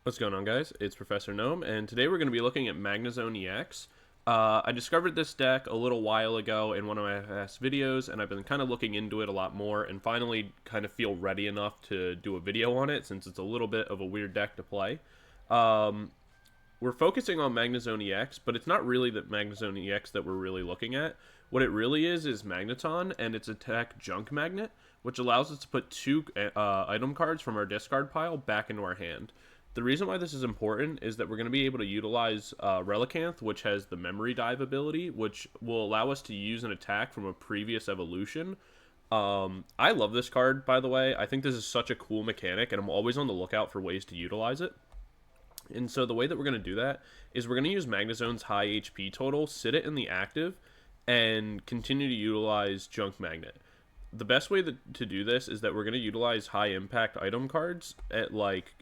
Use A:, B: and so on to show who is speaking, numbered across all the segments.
A: What's going on, guys? It's Professor Gnome, and today we're going to be looking at Magnezone EX. I discovered this deck a little while ago in one of my past videos, and I've been kind of looking into it a lot more, and finally kind of feel ready enough to do a video on it, since it's a little bit of a weird deck to play. We're focusing on Magnezone EX, but it's not really the Magnezone EX that we're really looking at. What it really is Magneton and its attack Junk Magnet, which allows us to put two item cards from our discard pile back into our hand. The reason why this is important is that we're going to be able to utilize Relicanth, which has the Memory Dive ability, which will allow us to use an attack from a previous evolution. I love this card, by the way. I think this is such a cool mechanic, and I'm always on the lookout for ways to utilize it. And so the way that we're going to do that is we're going to use Magnezone's high HP total, sit it in the active, and continue to utilize Junk Magnet. The best way to do this is that we're going to utilize high impact item cards at like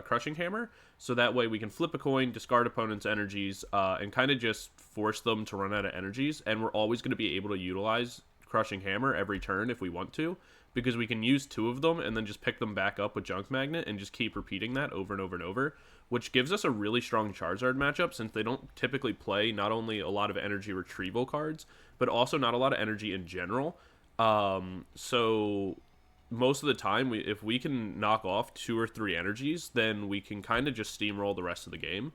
A: Crushing Hammer, so that way we can flip a coin, discard opponents' energies, and kind of just force them to run out of energies, and we're always going to be able to utilize Crushing Hammer every turn if we want to, because we can use two of them and then just pick them back up with Junk Magnet and just keep repeating that over and over and over, which gives us a really strong Charizard matchup, since they don't typically play not only a lot of energy retrieval cards, but also not a lot of energy in general. So most of the time, if we can knock off 2 or 3 energies, then we can kind of just steamroll the rest of the game.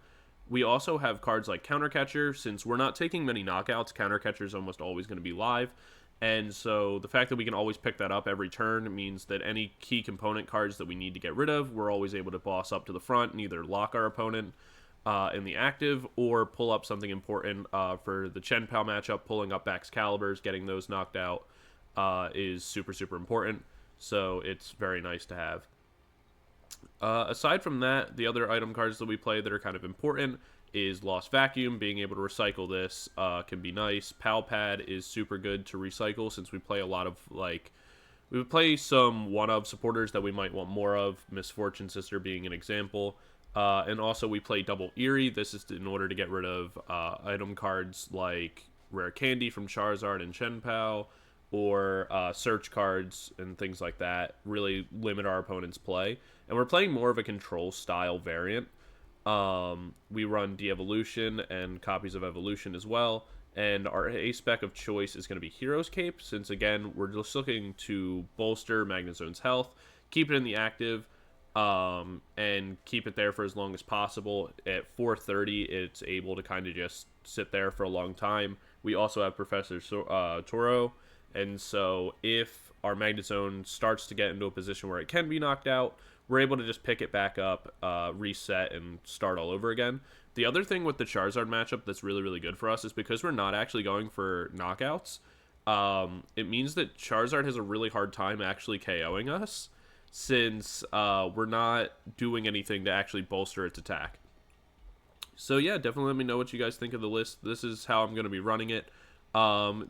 A: We also have cards like Counter Catcher. Since we're not taking many knockouts, Counter Catcher is almost always going to be live. And so the fact that we can always pick that up every turn means that any key component cards that we need to get rid of, we're always able to boss up to the front and either lock our opponent in the active or pull up something important for the Pal matchup. Pulling up Excaliburs, getting those knocked out is super, super important. So it's very nice to have. Aside from that, the other item cards that we play that are kind of important is Lost Vacuum. Being able to recycle this can be nice. Pal Pad is super good to recycle, since we play a lot of, like, we would play some one-of supporters that we might want more of, Misfortune Sister being an example. And also we play double Eri. This is in order to get rid of item cards like Rare Candy from Charizard and Pal, or search cards and things like that, really limit our opponent's play. And we're playing more of a control style variant. We run Devolution and copies of Evolution as well, and our A-spec of choice is going to be Hero's Cape, since again, we're just looking to bolster Magnezone's health, keep it in the active, and keep it there for as long as possible. At 430, it's able to kind of just sit there for a long time. We also have Professor Turo, and so if our Magnezone starts to get into a position where it can be knocked out, we're able to just pick it back up, reset, and start all over again. The other thing with the Charizard matchup that's really, really good for us is because we're not actually going for knockouts, it means that Charizard has a really hard time actually KOing us, since we're not doing anything to actually bolster its attack. So yeah, definitely let me know what you guys think of the list. This is how I'm going to be running it.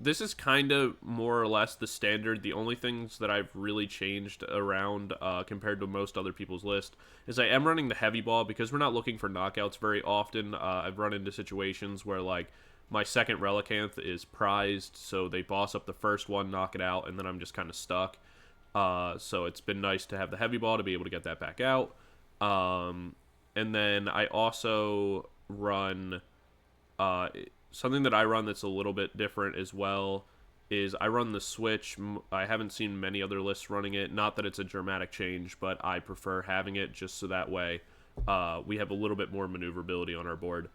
A: This is kind of more or less the standard. The only things that I've really changed around compared to most other people's list is I am running the heavy ball, because we're not looking for knockouts very often. I've run into situations where, like, my second Relicanth is prized, so they boss up the first one, knock it out, and then I'm just kind of stuck. So it's been nice to have the heavy ball to be able to get that back out. And then I also run something that I run that's a little bit different as well is I run the Switch. I haven't seen many other lists running it. Not that it's a dramatic change, but I prefer having it just so that way we have a little bit more maneuverability on our board.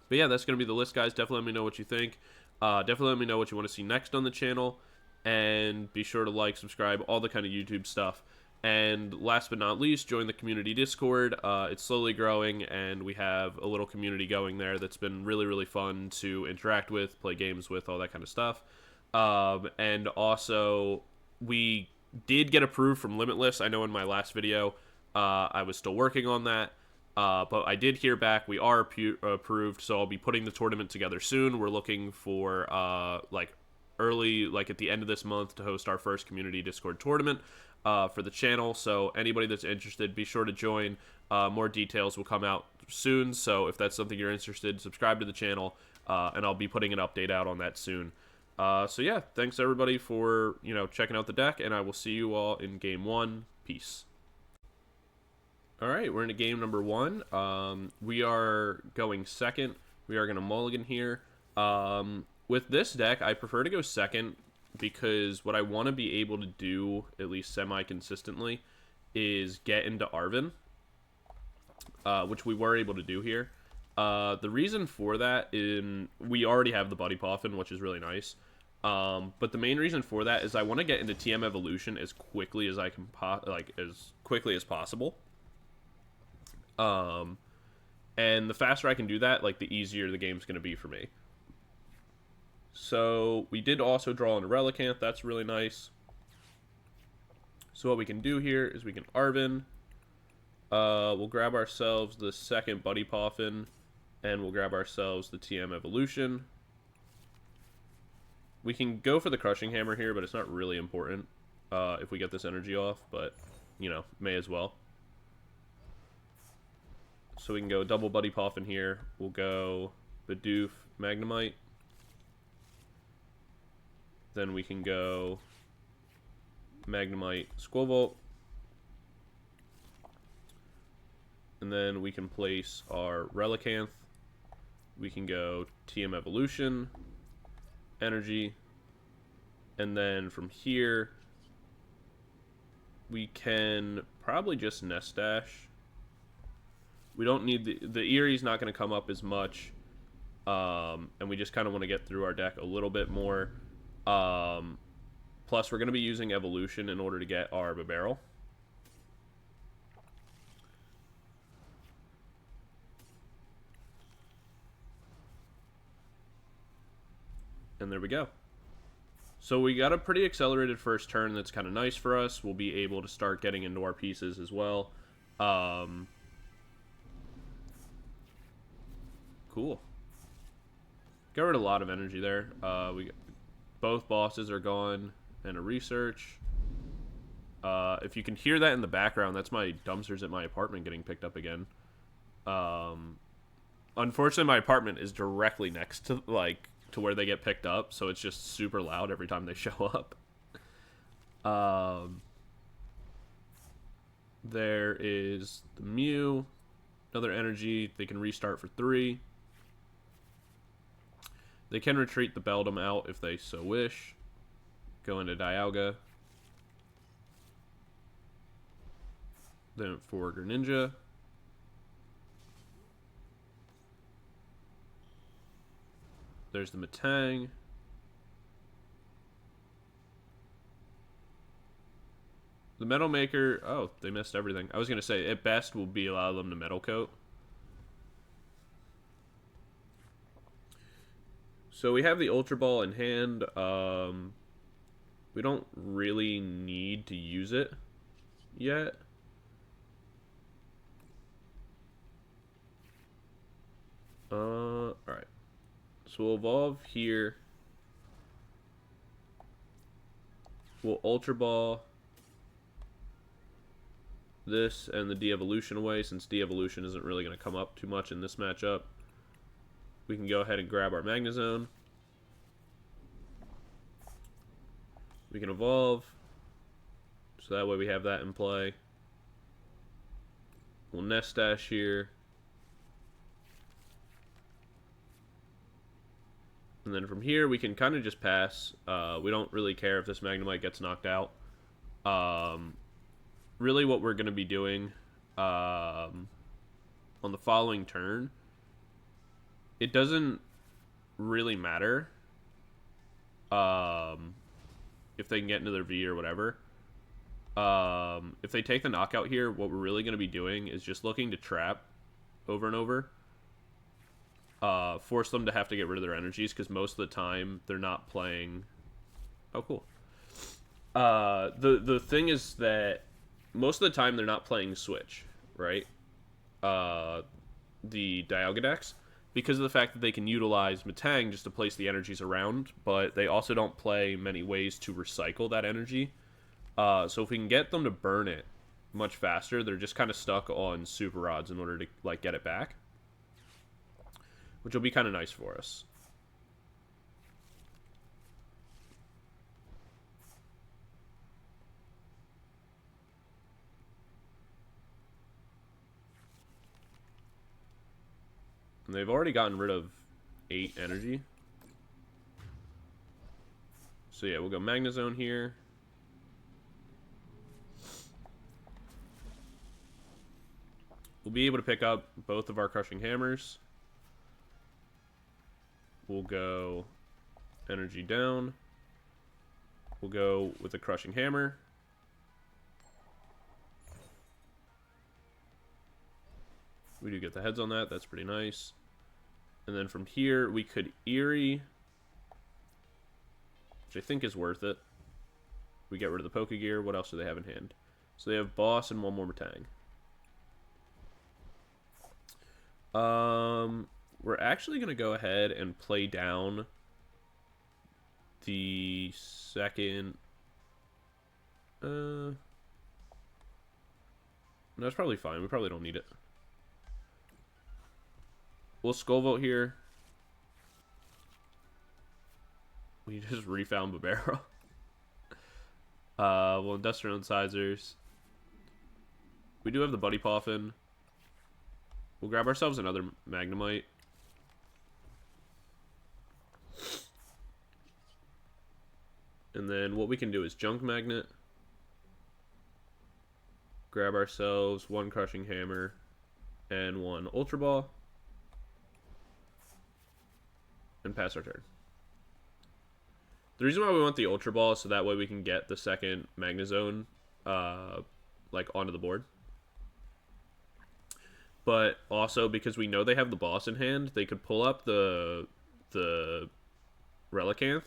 A: But yeah, that's going to be the list, guys. Definitely let me know what you think. Definitely let me know what you want to see next on the channel. And be sure to like, subscribe, all the kind of YouTube stuff. And last but not least, join the community Discord. It's slowly growing, and we have a little community going there that's been really, really fun to interact with, play games with, all that kind of stuff. And also, we did get approved from Limitless. I know in my last video, I was still working on that. But I did hear back. We are approved, so I'll be putting the tournament together soon. We're looking for, early, like at the end of this month, to host our first community Discord tournament for the channel. So anybody that's interested, be sure to join. More details will come out soon, so if that's something you're interested in, subscribe to the channel, and I'll be putting an update out on that soon. So yeah, thanks everybody for checking out the deck, and I will see you all in game 1. Peace. All right, we're into game number 1. We are going second. We are going to mulligan here. With this deck, I prefer to go second because what I want to be able to do, at least semi-consistently, is get into Arven, which we were able to do here. The reason for that we already have the Buddy Poffin, which is really nice. But the main reason for that is I want to get into TM Evolution as quickly as I can, as quickly as possible. And the faster I can do that, like, the easier the game's going to be for me. So we did also draw into Relicanth. That's really nice. So what we can do here is we can Arven. We'll grab ourselves the second Buddy Poffin, and we'll grab ourselves the TM Evolution. We can go for the Crushing Hammer here, but it's not really important if we get this energy off, but, you know, may as well. So we can go double Buddy Poffin here. We'll go Bidoof Magnemite. Then we can go Magnemite Skwovet. And then we can place our Relicanth. We can go TM Evolution, Energy. And then from here, we can probably just Nest Dash. We don't need the Eri's not going to come up as much, and we just kind of want to get through our deck a little bit more. Plus, we're going to be using Evolution in order to get our Bibarel. And there we go. So we got a pretty accelerated first turn that's kind of nice for us. We'll be able to start getting into our pieces as well. Cool. Got rid of a lot of energy there. Both bosses are gone, and a research. If you can hear that in the background, that's my dumpsters at my apartment getting picked up again. Unfortunately, my apartment is directly next to where they get picked up, so it's just super loud every time they show up. There is the Mew, another energy. They can restart for 3. They can retreat the Beldum out if they so wish. Go into Dialga. Then for Greninja. There's the Metang. The Metal Maker, oh, they missed everything. I was going to say, at best, will be allow them to Metal Coat. So we have the Ultra Ball in hand. We don't really need to use it yet. Alright. So we'll evolve here. We'll Ultra Ball this and the De-Evolution away, since De-Evolution isn't really going to come up too much in this matchup. We can go ahead and grab our Magnezone. We can evolve. So that way we have that in play. We'll Nest Dash here. And then from here, we can kind of just pass. We don't really care if this Magnemite gets knocked out. Really what we're going to be doing on the following turn, it doesn't really matter if they can get into their V or whatever. If they take the knockout here, what we're really going to be doing is just looking to trap over and over. Force them to have to get rid of their energies, because most of the time they're not playing... Oh, cool. The thing is that most of the time they're not playing Switch, right? The Dialga decks, because of the fact that they can utilize Metang just to place the energies around, but they also don't play many ways to recycle that energy. So if we can get them to burn it much faster, they're just kind of stuck on Super Rods in order to get it back, which will be kind of nice for us. And they've already gotten rid of 8 energy. So yeah, we'll go Magnezone here. We'll be able to pick up both of our Crushing Hammers. We'll go energy down. We'll go with the Crushing Hammer. We do get the heads on that. That's pretty nice. And then from here, we could Eri, which I think is worth it. We get rid of the Pokegear. What else do they have in hand? So they have Boss and one more Matang. We're actually going to go ahead and play down the second... No, it's probably fine. We probably don't need it. We'll Skwovet here. We just refound Bibarel. We'll Industrial Incisors. We do have the Buddy Poffin. We'll grab ourselves another Magnemite. And then what we can do is Junk Magnet. Grab ourselves one Crushing Hammer and one Ultra Ball. And pass our turn. The reason why we want the Ultra Ball is so that way we can get the second Magnezone like onto the board. But also because we know they have the boss in hand, they could pull up the Relicanth,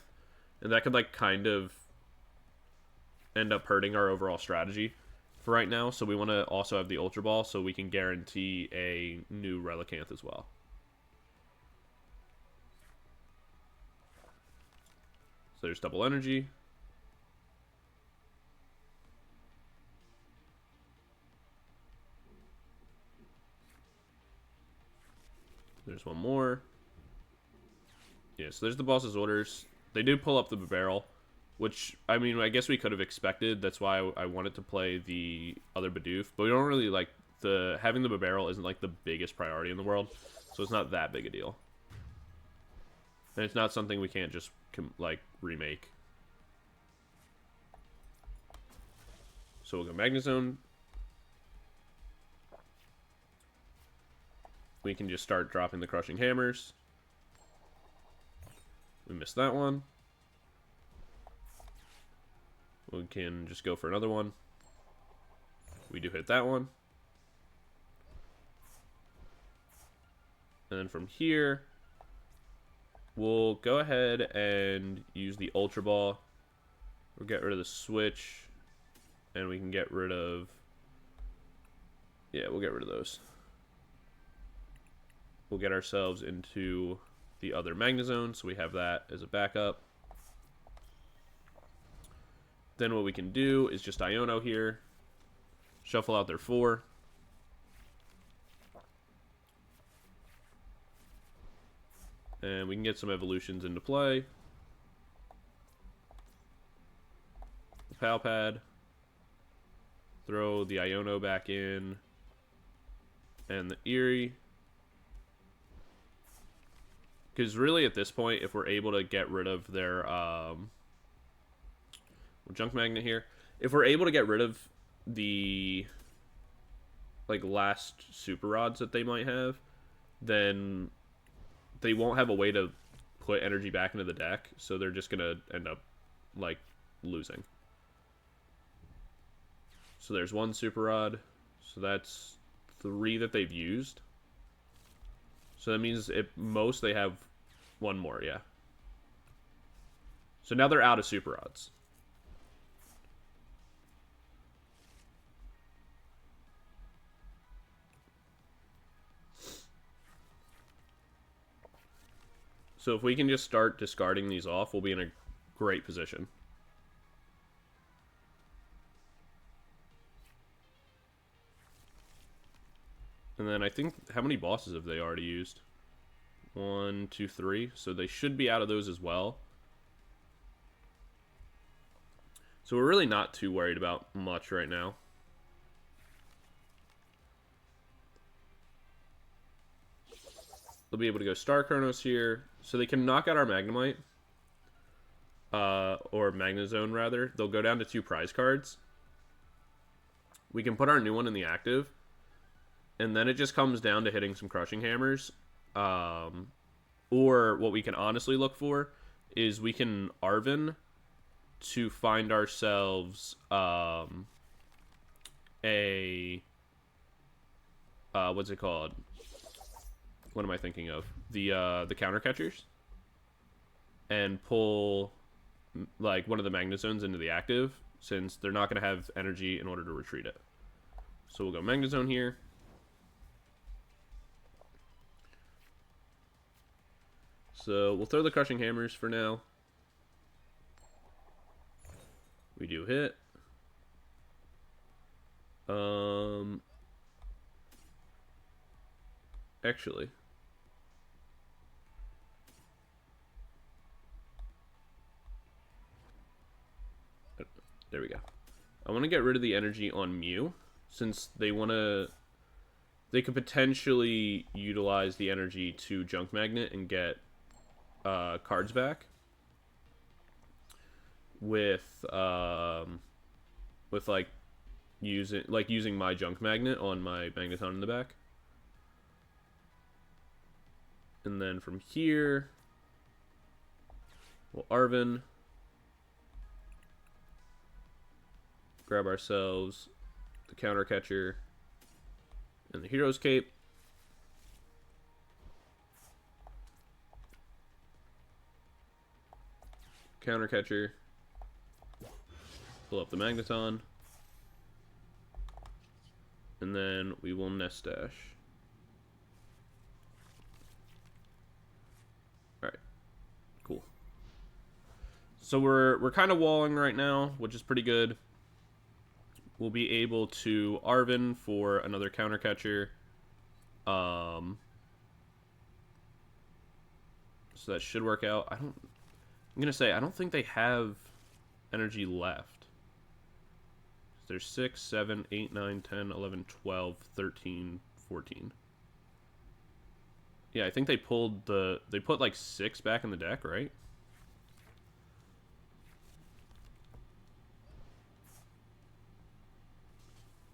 A: and that could like kind of end up hurting our overall strategy for right now. So we want to also have the Ultra Ball so we can guarantee a new Relicanth as well. So there's double energy. There's one more. Yeah, so there's the boss's orders. They did pull up the Bibarel, which, I mean, I guess we could have expected. That's why I wanted to play the other Bidoof. But we don't really like having the Bibarel isn't like the biggest priority in the world. So it's not that big a deal. And it's not something we can't just, like, remake. So we'll go Magnezone. We can just start dropping the Crushing Hammers. We missed that one. We can just go for another one. We do hit that one. And then from here, we'll go ahead and use the Ultra Ball. We'll get rid of the Switch. And we can get rid of... Yeah, we'll get rid of those. We'll get ourselves into the other Magnezone, so we have that as a backup. Then what we can do is just Iono here. Shuffle out their 4. And we can get some evolutions into play. The Pal Pad. Throw the Iono back in. And the Eri. Because really at this point, if we're able to get rid of their Junk Magnet here, if we're able to get rid of the like last Super Rods that they might have, then they won't have a way to put energy back into the deck, so they're just gonna end up like losing. So there's one Super Rod, so that's 3 that they've used. So that means at most they have one more, yeah. So now they're out of Super Rods. So if we can just start discarding these off, we'll be in a great position. And then I think, how many bosses have they already used? 1, 2, 3. So they should be out of those as well. So we're really not too worried about much right now. they'll be able to go Star Chronos here. So they can knock out our Magnemite. Or Magnezone, rather. They'll go down to 2 prize cards. We can put our new one in the active. And then it just comes down to hitting some Crushing Hammers. Or what we can honestly look for is we can Arven to find ourselves what's it called? What am I thinking of? The counter catchers, and pull like one of the Magnezones into the active, since they're not going to have energy in order to retreat it. So we'll go Magnezone here. So we'll throw the Crushing Hammers for now. We do hit. Actually, there we go. I want to get rid of the energy on Mew, since they could potentially utilize the energy to Junk Magnet and get cards back with like using my Junk Magnet on my Magneton in the back. And then from here, we'll Arven, grab ourselves the counter catcher and the Hero's Cape. Counter catcher, pull up the Magneton, and then we will Nest Dash. Alright, cool. So we're kind of walling right now, which is pretty good. We'll be able to Arven for another counter catcher. So that should work out. I'm gonna say I don't think they have energy left. There's 6, 7, 8, 9, 10, 11, 12, 13, 14. Yeah, I think they put like 6 back in the deck, right?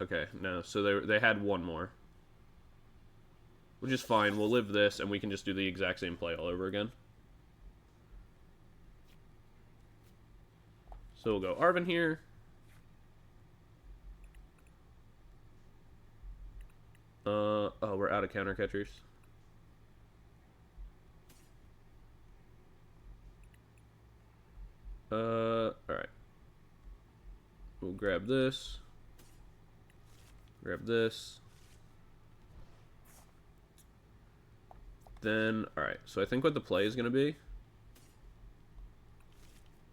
A: Okay, no, so they had 1 more. Which is fine, we'll live this and we can just do the exact same play all over again. So we'll go Arven here. Oh, we're out of counter catchers. Alright. We'll grab this. Grab this. Then, alright, so I think what the play is going to be.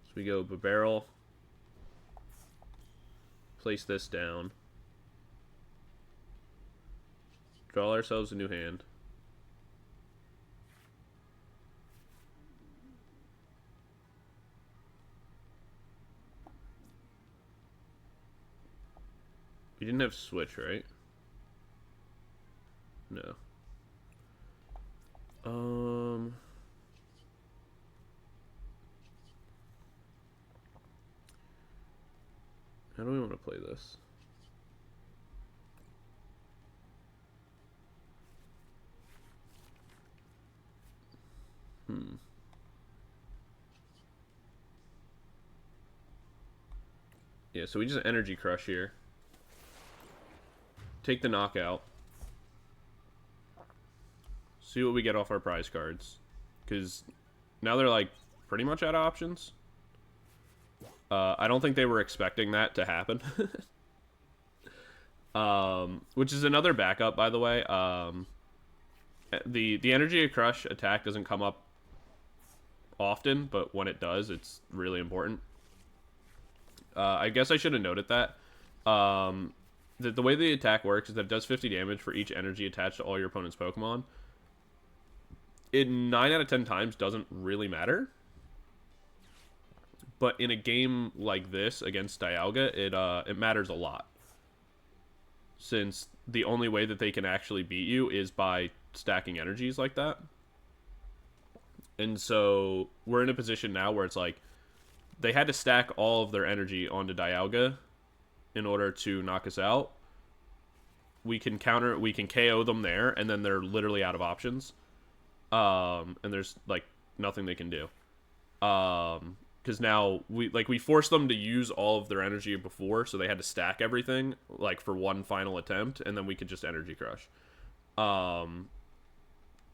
A: So we go Bibarel. Place this down. Draw ourselves a new hand. We didn't have Switch, right? No. How do we want to play this? Yeah, so we just Energy Crush here. Take the knockout. See what we get off our prize cards. Because now they're like pretty much out of options. I don't think they were expecting that to happen. Which is another backup, by the way. The Energy Crush attack doesn't come up often, but when it does, it's really important. I guess I should have noted that. The way the attack works is that it does 50 damage for each energy attached to all your opponent's Pokemon. It 9 out of 10 times doesn't really matter. But in a game like this against Dialga, it matters a lot. Since the only way that they can actually beat you is by stacking energies like that. And so we're in a position now where it's like they had to stack all of their energy onto Dialga in order to knock us out. We can KO them there, and then they're literally out of options. And there's like nothing they can do. Because now we forced them to use all of their energy before, so they had to stack everything like for one final attempt, and then we could just energy crush.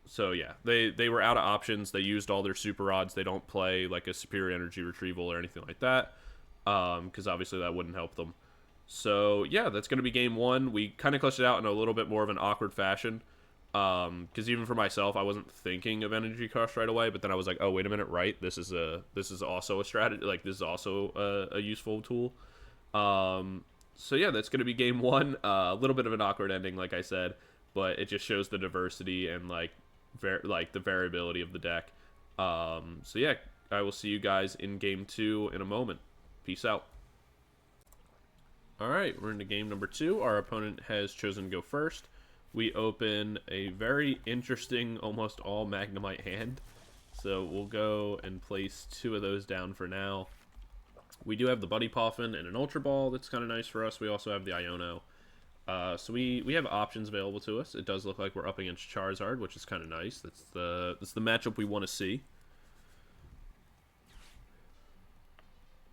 A: So yeah, they were out of options. They used all their super rods. They don't play like a superior energy retrieval or anything like that, because obviously that wouldn't help them. So yeah, that's going to be game one. We kind of clutched it out in a little bit more of an awkward fashion, because even for myself, I wasn't thinking of energy crush right away. But then I was like, oh wait a minute, right? This is also a strategy. Like this is also a useful tool. So yeah, that's going to be game one. A little bit of an awkward ending, like I said, but it just shows the diversity and like the variability of the deck. So yeah, I will see you guys in game two in a moment. Peace out. Alright, we're into game number two. Our opponent has chosen to go first. We open a very interesting, almost all Magnemite hand. So we'll go and place two of those down for now. We do have the Buddy Poffin and an Ultra Ball. That's kind of nice for us. We also have the Iono. So we have options available to us. It does look like we're up against Charizard, which is kind of nice. That's the matchup we want to see.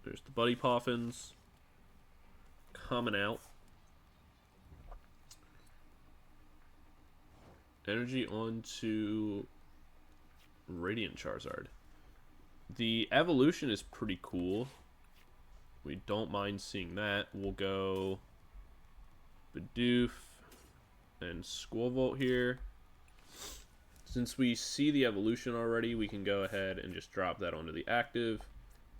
A: There's the Buddy Poffins coming out. Energy onto Radiant Charizard. The evolution is pretty cool. We don't mind seeing that. We'll go Bidoof and Skwovet here. Since we see the evolution already, we can go ahead and just drop that onto the active.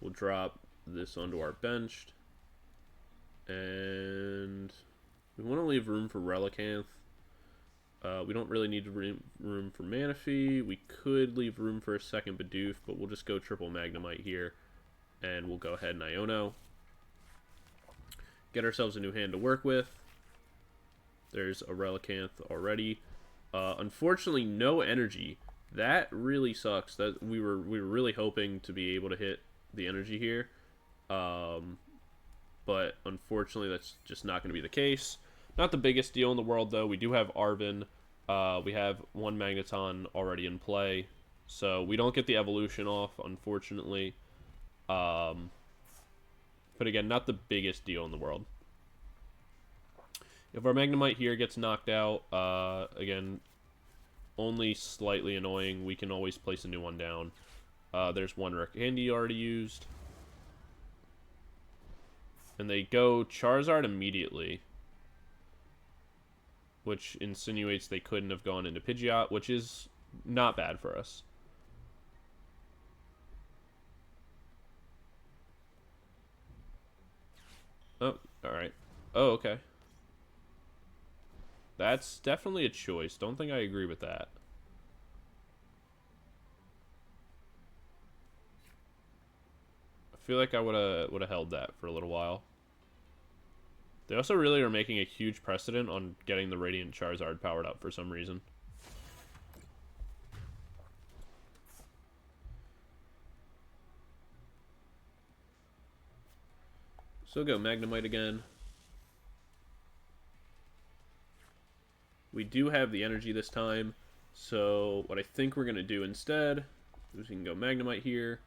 A: We'll drop this onto our benched. And we want to leave room for Relicanth. We don't really need room for Manaphy. We could leave room for a second Bidoof, but we'll just go triple Magnemite here. And we'll go ahead and Iono. Get ourselves a new hand to work with. There's a Relicanth already. Unfortunately, no energy. That really sucks. That we were really hoping to be able to hit the energy here. But unfortunately, that's just not going to be the case. Not the biggest deal in the world, though. We do have Arven. We have one Magneton already in play. So we don't get the evolution off, unfortunately. But again, not the biggest deal in the world. If our Magnemite here gets knocked out, again, only slightly annoying. We can always place a new one down. There's one Relicanth already used. And they go Charizard immediately, which insinuates they couldn't have gone into Pidgeot, which is not bad for us. Oh, alright. Oh, okay. That's definitely a choice. Don't think I agree with that. I feel like I would have held that for a little while. They also really are making a huge precedent on getting the Radiant Charizard powered up for some reason. So go Magnemite again. We do have the energy this time, so what I think we're going to do instead is we can go Magnemite here.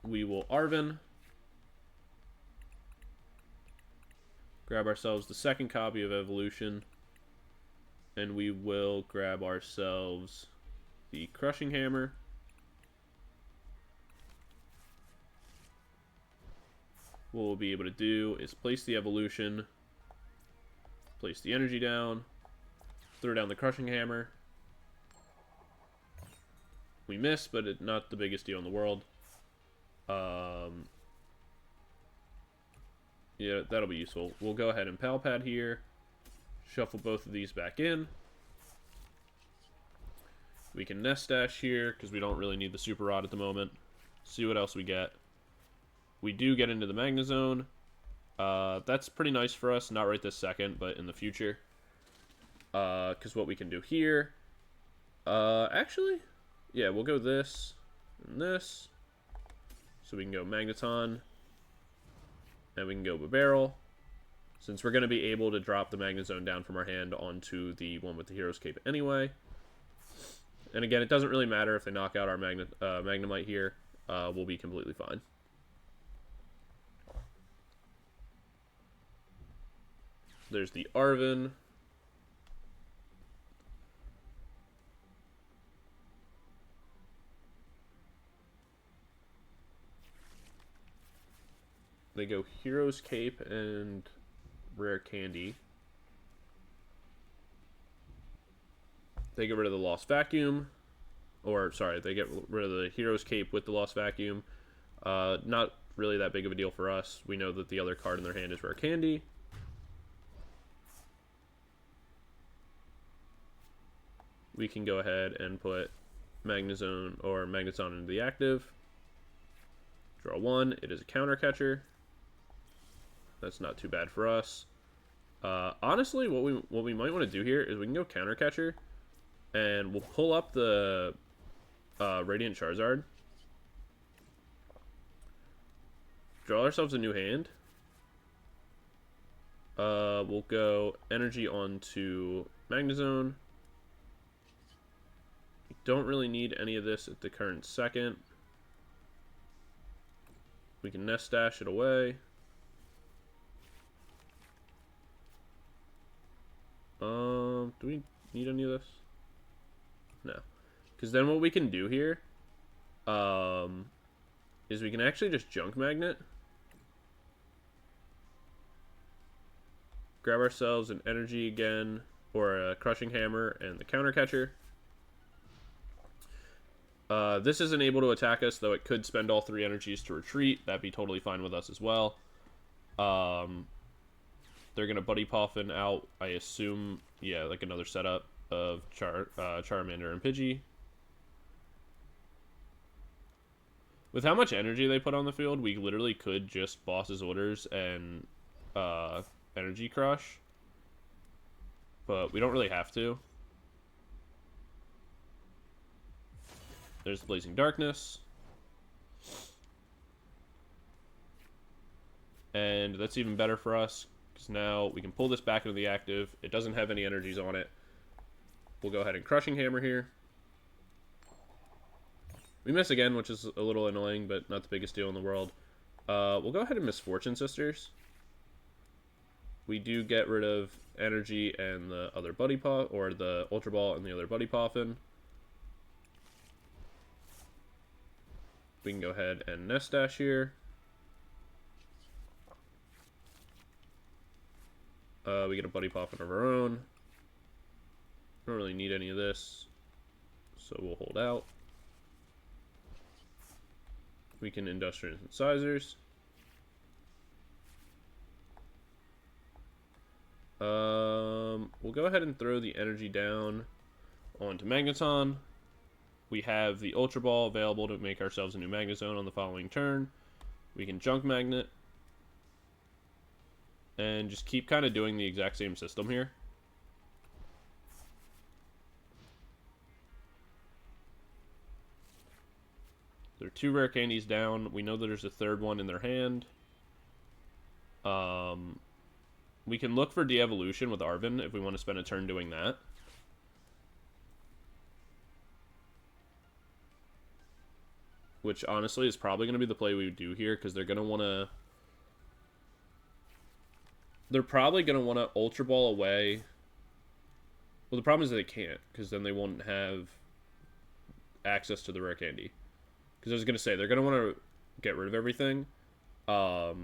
A: We will Arven. Grab ourselves the second copy of Evolution. And we will grab ourselves the Crushing Hammer. What we'll be able to do is place the Evolution, place the energy down, throw down the Crushing Hammer. We miss, but it's not the biggest deal in the world. Yeah, that'll be useful. We'll go ahead and Pal Pad here. Shuffle both of these back in. We can Nest Dash here, because we don't really need the Super Rod at the moment. See what else we get. We do get into the Magnezone. That's pretty nice for us. Not right this second, but in the future. Because what we can do here... actually... Yeah, we'll go this and this. So we can go Magneton. And we can go Bibarel. Since we're going to be able to drop the Magnezone down from our hand onto the one with the Hero's Cape anyway. And again, it doesn't really matter if they knock out our Magnemite here. We'll be completely fine. There's the Arven. They go Hero's Cape and Rare Candy. They get rid of the Lost Vacuum. Or, sorry, they get rid of the Hero's Cape with the Lost Vacuum. Not really that big of a deal for us. We know that the other card in their hand is Rare Candy. We can go ahead and put Magnezone or Magneton into the active. Draw one. It is a counter catcher. That's not too bad for us. Honestly, what we might want to do here is we can go counter catcher, and we'll pull up the Radiant Charizard. Draw ourselves a new hand. We'll go energy onto Magnezone. We don't really need any of this at the current second. We can Nest Dash it away. Do we need any of this? No. Because then what we can do here is we can actually just Junk Magnet. Grab ourselves an energy again, or a Crushing Hammer and the counter catcher. This isn't able to attack us, though it could spend all 3 energies to retreat. That'd be totally fine with us as well. They're going to Buddy Poffin out, I assume, yeah, like another setup of Charmander and Pidgey. With how much energy they put on the field, we literally could just Boss's Orders and Energy Crush. But we don't really have to. There's Blazing Darkness. And that's even better for us, because now we can pull this back into the active. It doesn't have any energies on it. We'll go ahead and Crushing Hammer here. We miss again, which is a little annoying, but not the biggest deal in the world. We'll go ahead and Misfortune Sisters. We do get rid of energy and the other Buddy Poffin, or the Ultra Ball and the other Buddy Poffin. We can go ahead and Nest Dash here. We get a Buddy Poffin of our own. Don't really need any of this, so we'll hold out. We can Industrial Incisors. We'll go ahead and throw the energy down onto Magneton. We have the Ultra Ball available to make ourselves a new Magnezone on the following turn. We can Junk Magnet. And just keep kind of doing the exact same system here. There are 2 rare candies down. We know that there's a 3rd one in their hand. We can look for De-Evolution with Arven if we want to spend a turn doing that. Which, honestly, is probably going to be the play we would do here, because they're going to want to... They're probably going to want to Ultra Ball away. Well, the problem is that they can't, because then they won't have access to the rare candy. Because I was going to say, they're going to want to get rid of everything. But,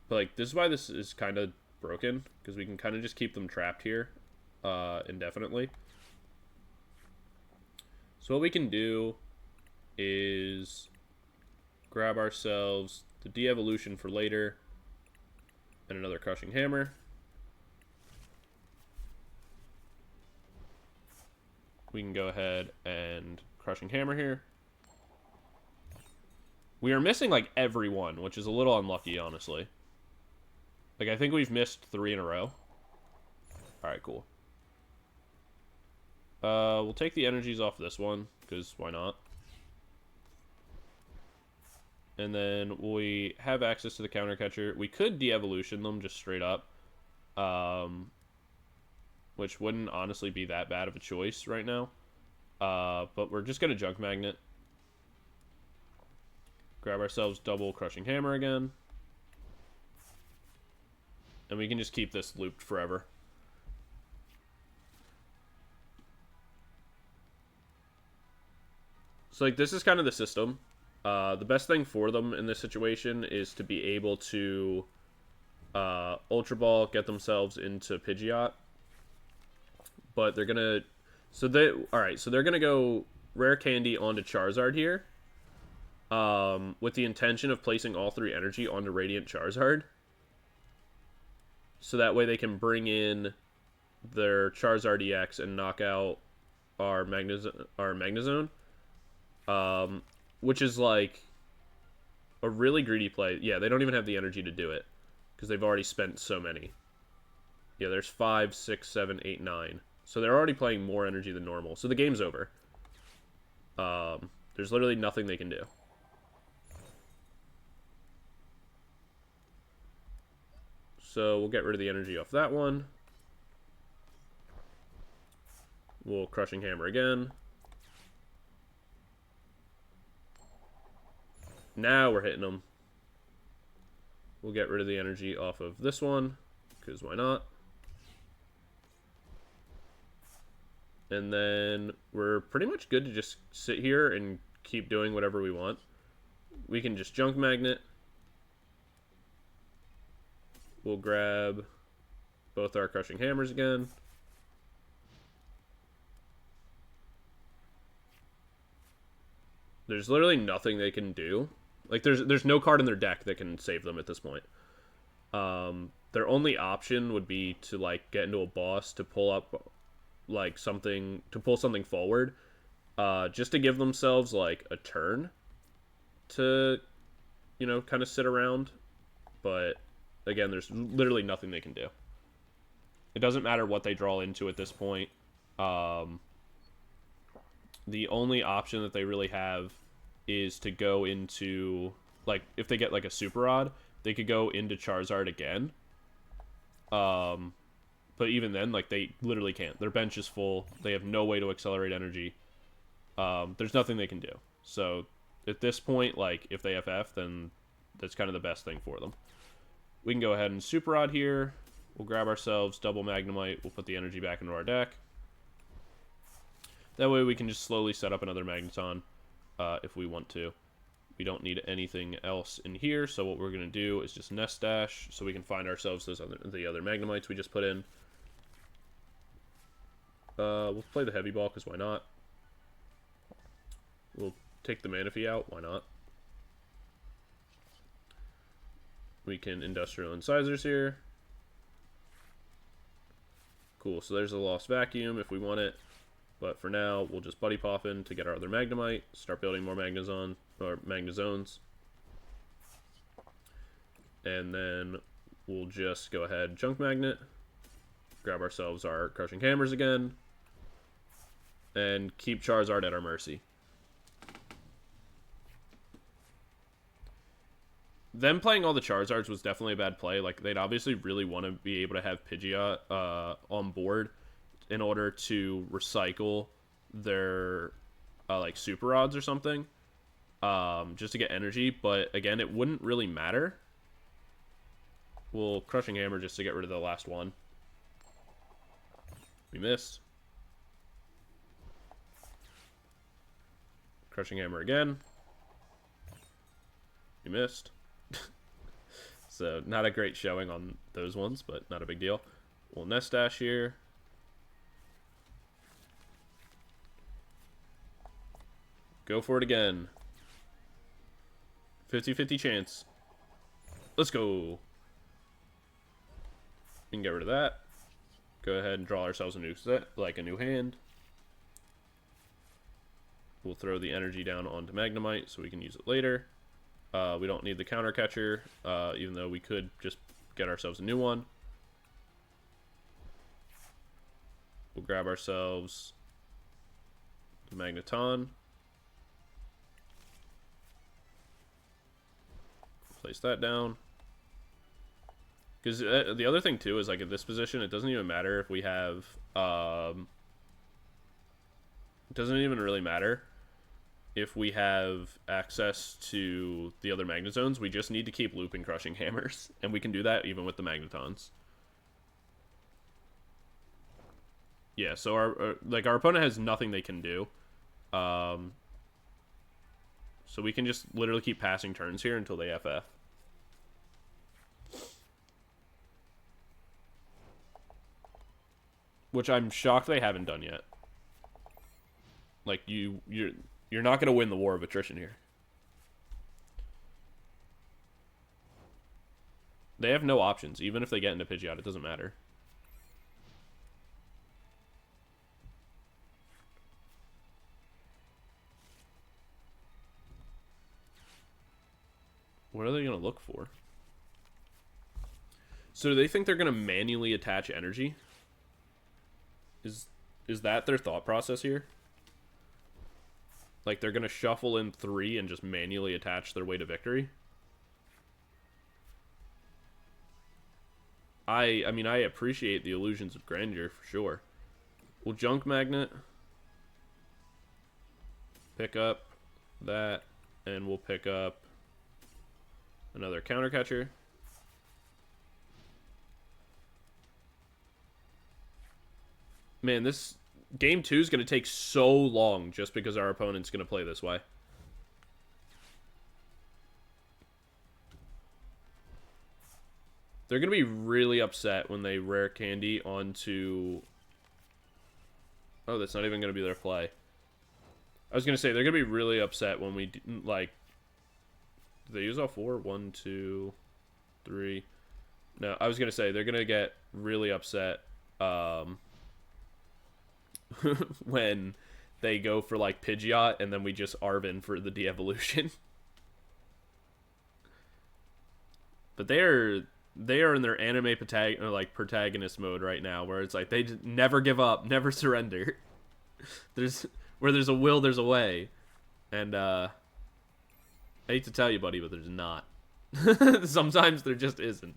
A: like, this is why this is kind of broken, because we can kind of just keep them trapped here indefinitely. So what we can do is grab ourselves the De-Evolution for later and another Crushing Hammer. We can go ahead and Crushing Hammer here. We are missing like every one, which is a little unlucky, honestly. Like, I think we've missed 3 in a row. Alright, cool. We'll take the energies off this one, because why not? And then we have access to the counter catcher. We could de-evolution them just straight up. Which wouldn't honestly be that bad of a choice right now. But we're just going to Junk Magnet. Grab ourselves double Crushing Hammer again. And we can just keep this looped forever. So, like, this is kind of the system. The best thing for them in this situation is to be able to Ultra Ball, get themselves into Pidgeot. But they're gonna... Alright, so they're gonna go Rare Candy onto Charizard here. With the intention of placing all 3 energy onto Radiant Charizard. So that way they can bring in their Charizard EX and knock out our Magnezone. Which is like a really greedy play. Yeah, they don't even have the energy to do it because they've already spent so many. Yeah, there's 5, 6, 7, 8, 9. So they're already playing more energy than normal. So the game's over. There's literally nothing they can do. So we'll get rid of the energy off that one. We'll Crushing Hammer again. Now we're hitting them. We'll get rid of the energy off of this one, because why not? And then we're pretty much good to just sit here and keep doing whatever we want. We can just Junk Magnet. We'll grab both our Crushing Hammers again. There's literally nothing they can do. Like, there's no card in their deck that can save them at this point. Their only option would be to, like, get into a boss to pull up, like, something... to pull something forward. Just to give themselves, like, a turn to, you know, kind of sit around. But, again, there's literally nothing they can do. It doesn't matter what they draw into at this point. The only option that they really have is to go into, like, if they get, like, a Super Rod, they could go into Charizard again. But even then, like, they literally can't. Their bench is full. They have no way to accelerate energy. There's nothing they can do. So, at this point, like, if they FF, then that's kind of the best thing for them. We can go ahead and Super Rod here. We'll grab ourselves double Magnemite. We'll put the energy back into our deck. That way we can just slowly set up another Magneton if we want to. We don't need anything else in here, so what we're going to do is just Nest Dash so we can find ourselves the other Magnemites we just put in. We'll play the Heavy Ball, because why not? We'll take the Manaphy out, why not? We can Industrial Incisors here. Cool, so there's a Lost Vacuum if we want it. But for now, we'll just Buddy Poffin to get our other Magnemite, start building more Magnezones. And then we'll just go ahead, Junk Magnet, grab ourselves our Crushing Hammers again, and keep Charizard at our mercy. Them playing all the Charizards was definitely a bad play. Like, they'd obviously really want to be able to have Pidgeot on board in order to recycle their like Super Rods or something, just to get energy. But again, it wouldn't really matter. We'll Crushing Hammer just to get rid of the last one. We missed. Crushing Hammer again. We missed. So not a great showing on those ones, but not a big deal. We'll Nest Dash here. Go for it again. 50-50 chance. Let's go. We can get rid of that. Go ahead and draw ourselves a new set, like a new hand. We'll throw the energy down onto Magnemite so we can use it later. We don't need the counter catcher, even though we could just get ourselves a new one. We'll grab ourselves Magneton. Place that down. Because the other thing, too, is, like, at this position, it doesn't even matter if we have, it doesn't even really matter if we have access to the other Magnezones. We just need to keep looping Crushing Hammers, and we can do that even with the Magnetons. Yeah, so our opponent has nothing they can do. So we can just literally keep passing turns here until they FF. Which I'm shocked they haven't done yet. Like, you're not gonna win the war of attrition here. They have no options. Even if they get into Pidgeot, it doesn't matter. What are they gonna look for? So do they think they're gonna manually attach energy? Is that their thought process here? Like, they're gonna shuffle in 3 and just manually attach their way to victory? I mean, I appreciate the illusions of grandeur, for sure. We'll Junk Magnet. Pick up that. And we'll pick up another Counter Catcher. Man, this game 2 is going to take so long just because our opponent's going to play this way. They're going to be really upset when they rare candy onto... Oh, that's not even going to be their play. I was going to say, they're going to be really upset when we, like... Did they use all 4? 1, 2, 3... No, I was going to say, they're going to get really upset, when they go for, like, Pidgeot, and then we just Arven for the de-evolution. But they are in their anime protagonist mode right now, where it's like, they never give up, never surrender. Where there's a will, there's a way. And, I hate to tell you, buddy, but there's not. Sometimes there just isn't.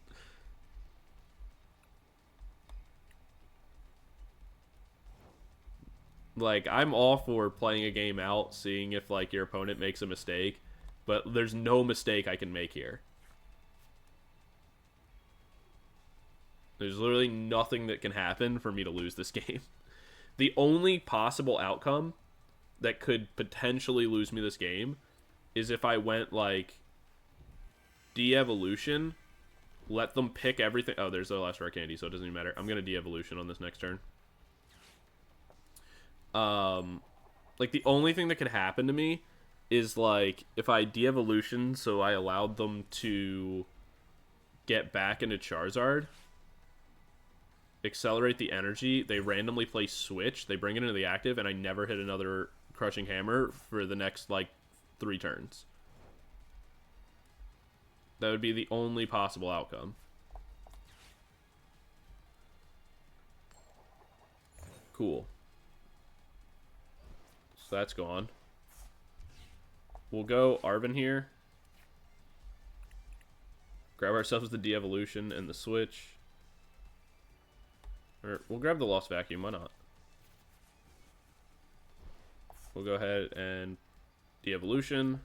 A: Like, I'm all for playing a game out, seeing if, like, your opponent makes a mistake, but there's no mistake I can make here. There's literally nothing that can happen for me to lose this game. The only possible outcome that could potentially lose me this game is if I went, like, de-evolution, let them pick everything. Oh, there's the last rare candy, so it doesn't even matter. I'm going to de-evolution on this next turn. Like, the only thing that could happen to me is, like, if I de-evolution, so I allowed them to get back into Charizard, accelerate the energy, they randomly play Switch, they bring it into the active, and I never hit another Crushing Hammer for the next, like, 3 turns. That would be the only possible outcome. Cool. So that's gone. We'll go Arven here. Grab ourselves the de-evolution and the Switch. Or we'll grab the Lost Vacuum, why not? We'll go ahead and de-evolution.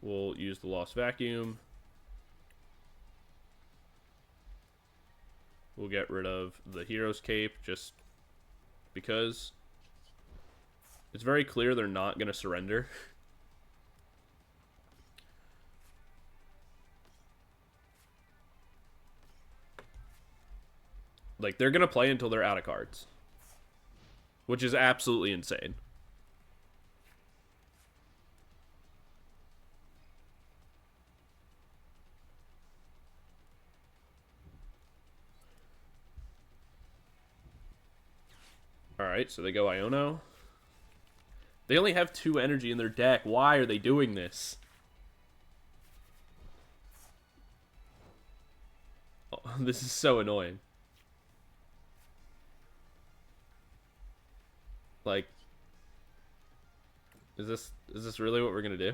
A: We'll use the Lost Vacuum. We'll get rid of the Hero's Cape just because it's very clear they're not going to surrender. Like, they're going to play until they're out of cards, which is absolutely insane. Alright, so they go Iono. They only have 2 energy in their deck. Why are they doing this? Oh, this is so annoying. Like, Is this really what we're gonna do?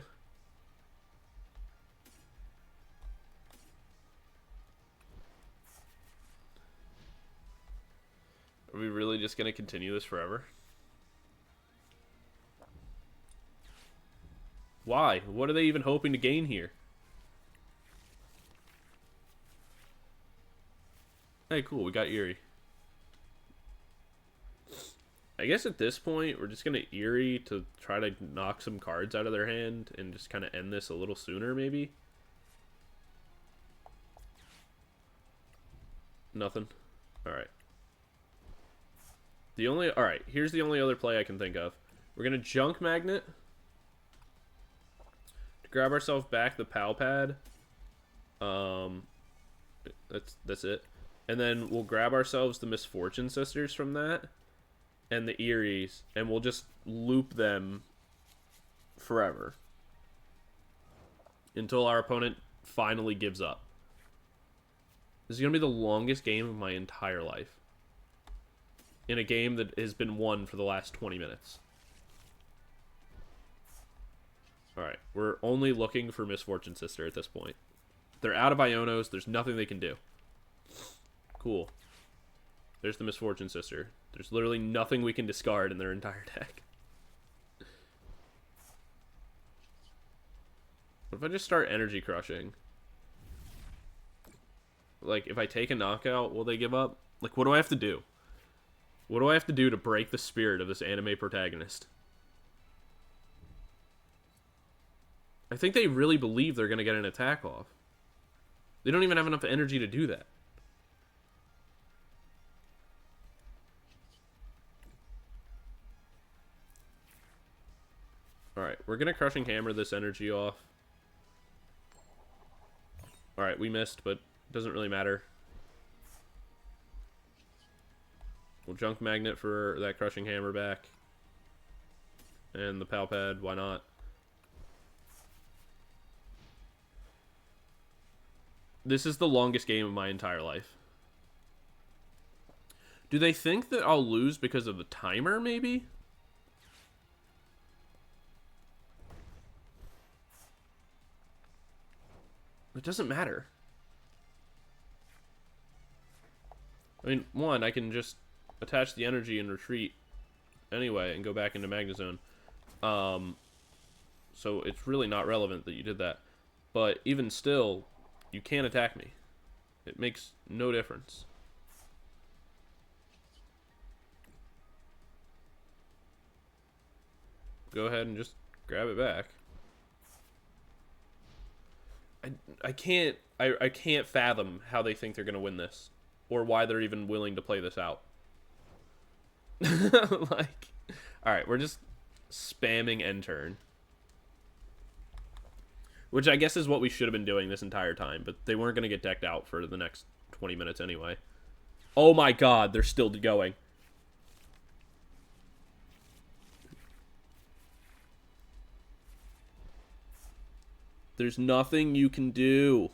A: Are we really just gonna continue this forever? Why? What are they even hoping to gain here? Hey, cool, we got Eri. I guess at this point, we're just going to Eri to try to knock some cards out of their hand and just kind of end this a little sooner, maybe? Nothing? Alright. Alright, here's the only other play I can think of. We're going to Junk Magnet to grab ourselves back the Pal Pad. That's it. And then we'll grab ourselves the Misfortune Sisters from that. And the Eries, and we'll just loop them forever until our opponent finally gives up. This is going to be the longest game of my entire life in a game that has been won for the last 20 minutes. Alright, we're only looking for Misfortune Sister at this point. They're out of Ionos, there's nothing they can do. Cool. There's the Misfortune Sister. There's literally nothing we can discard in their entire deck. What if I just start energy crushing? Like, if I take a knockout, will they give up? Like, what do I have to do? What do I have to do to break the spirit of this anime protagonist? I think they really believe they're going to get an attack off. They don't even have enough energy to do that. Alright, we're going to Crushing Hammer this energy off. Alright, we missed, but it doesn't really matter. We'll Junk Magnet for that Crushing Hammer back. And the Pal Pad, why not? This is the longest game of my entire life. Do they think that I'll lose because of the timer, maybe? It doesn't matter. I mean, one, I can just attach the energy and retreat anyway and go back into Magnezone. So it's really not relevant that you did that. But even still, you can't attack me. It makes no difference. Go ahead and just grab it back. I can't fathom how they think they're gonna win this, or why they're even willing to play this out. Like, all right, we're just spamming end turn, which I guess is what we should have been doing this entire time, but they weren't gonna get decked out for the next 20 minutes anyway. Oh my god, they're still going. There's nothing you can do.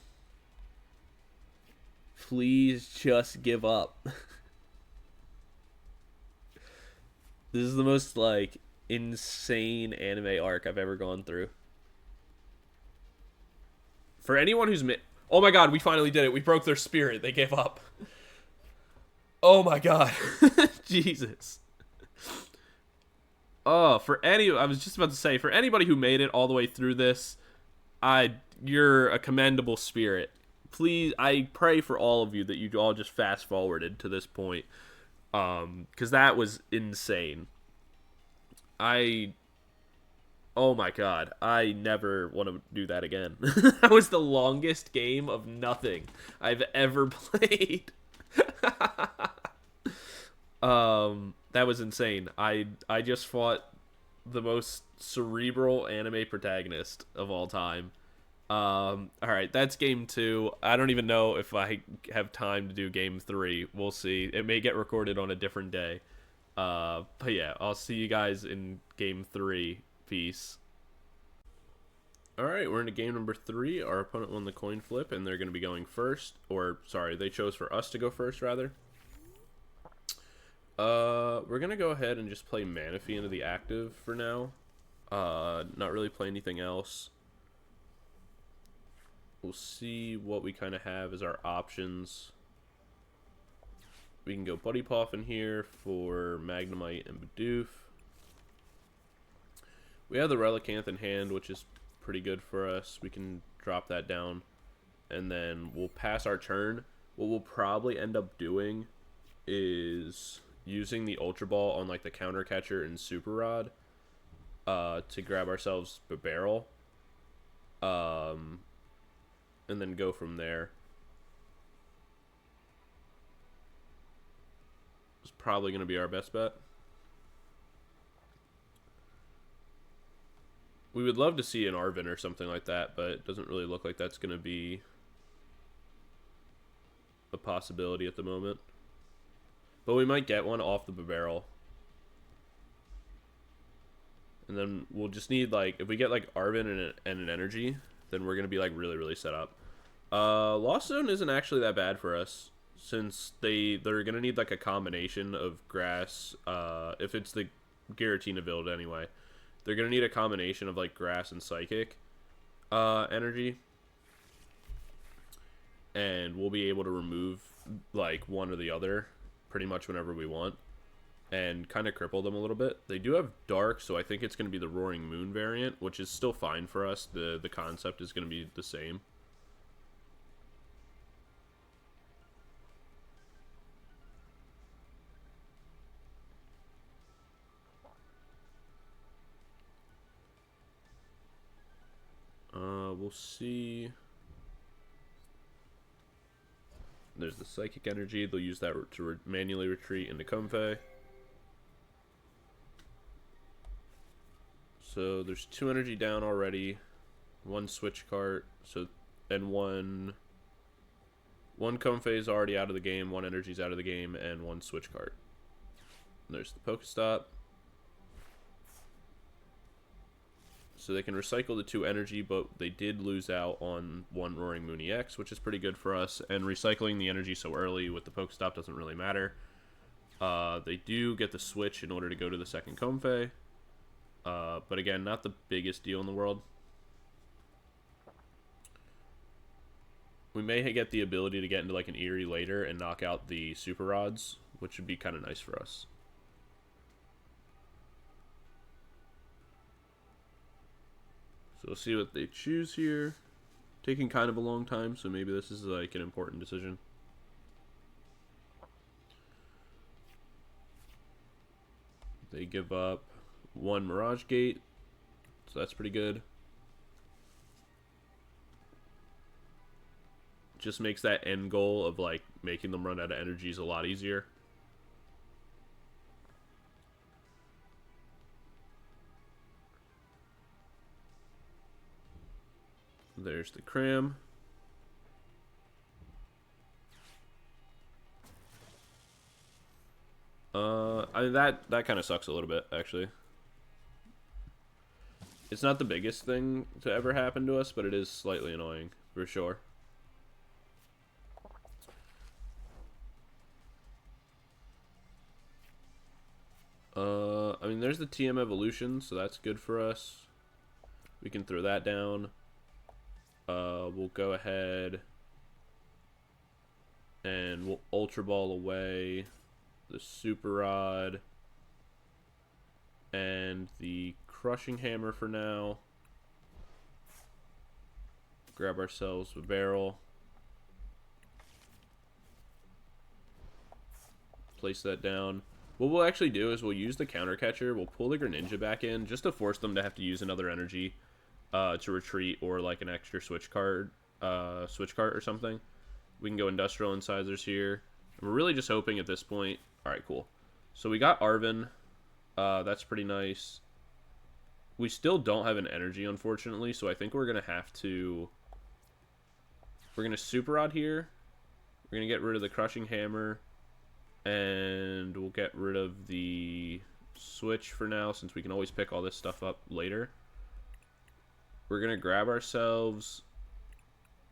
A: Please just give up. This is the most, like, insane anime arc I've ever gone through. For anyone who's oh my god, we finally did it. We broke their spirit. They gave up. Oh my god. Jesus. Oh, I was just about to say, for anybody who made it all the way through this, you're a commendable spirit. Please, I pray for all of you that you all just fast forwarded to this point, because that was insane. Oh my god, I never want to do that again. That was the longest game of nothing I've ever played. That was insane. I just fought the most cerebral anime protagonist of all time. Alright, that's game 2. I don't even know if I have time to do game 3. We'll see. It may get recorded on a different day. But yeah, I'll see you guys in game 3. Peace. Alright, we're into game number 3. Our opponent won the coin flip, and they're going to be going first. Or, sorry, they chose for us to go first, rather. We're going to go ahead and just play Manaphy into the active for now. Not really play anything else. We'll see what we kind of have as our options. We can go Buddy Poffin here for Magnemite and Bidoof. We have the Relicanth in hand, which is pretty good for us. We can drop that down, and then we'll pass our turn. What we'll probably end up doing is using the Ultra Ball on like the Counter Catcher and Super Rod to grab ourselves Bibarel, and then go from there. It's probably going to be our best bet. We would love to see an Arven or something like that, but it doesn't really look like that's going to be a possibility at the moment. But we might get one off the Bibarel. And then we'll just need, like, if we get, like, Arven and an energy, then we're going to be, like, really, really set up. Lost Zone isn't actually that bad for us, since they're going to need, like, a combination of grass, if it's the Giratina build anyway. They're going to need a combination of, like, grass and psychic energy. And we'll be able to remove, like, one or the other pretty much whenever we want. And kind of cripple them a little bit. They do have Dark, so I think it's going to be the Roaring Moon variant, which is still fine for us. The concept is going to be the same. We'll see. There's the Psychic Energy. They'll use that to manually retreat into Comfey. So there's 2 energy down already. 1 switch cart. So and one Comfey is already out of the game. 1 energy's out of the game, and 1 switch cart. And there's the Pokestop. So they can recycle the 2 energy, but they did lose out on 1 Roaring Moon EX, which is pretty good for us. And recycling the energy so early with the Pokestop doesn't really matter. They do get the switch in order to go to the second Comfey. But again, not the biggest deal in the world. We may get the ability to get into like an Eri later and knock out the Super Rods, which would be kind of nice for us. So we'll see what they choose here. Taking kind of a long time, so maybe this is like an important decision. They give up 1 Mirage Gate, so that's pretty good. Just makes that end goal of like making them run out of energies a lot easier. There's the Cram. I mean, that kind of sucks a little bit, actually. It's not the biggest thing to ever happen to us, but it is slightly annoying, for sure. I mean, there's the TM Evolution, so that's good for us. We can throw that down. We'll go ahead and we'll Ultra Ball away the Super Rod and the Crushing Hammer for now. Grab ourselves a barrel. Place that down. What we'll actually do is we'll use the Counter Catcher. We'll pull the Greninja back in just to force them to have to use another energy to retreat, or like an extra switch cart or something. We can go Industrial Incisors here. And we're really just hoping at this point. All right, cool. So we got Arven. That's pretty nice. We still don't have an energy, unfortunately, so I think we're gonna have to. We're gonna Super Rod here. We're gonna get rid of the Crushing Hammer, and we'll get rid of the Switch for now, since we can always pick all this stuff up later. We're gonna grab ourselves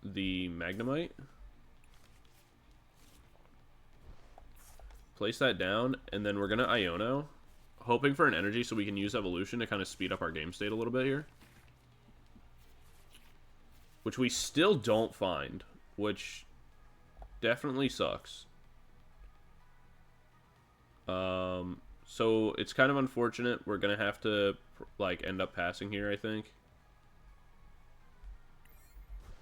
A: the Magnemite. Place that down, and then we're gonna Iono. hoping for an energy so we can use Evolution to kind of speed up our game state a little bit here. Which we still don't find, which definitely sucks. So it's kind of unfortunate. We're going to have to, like, end up passing here, I think.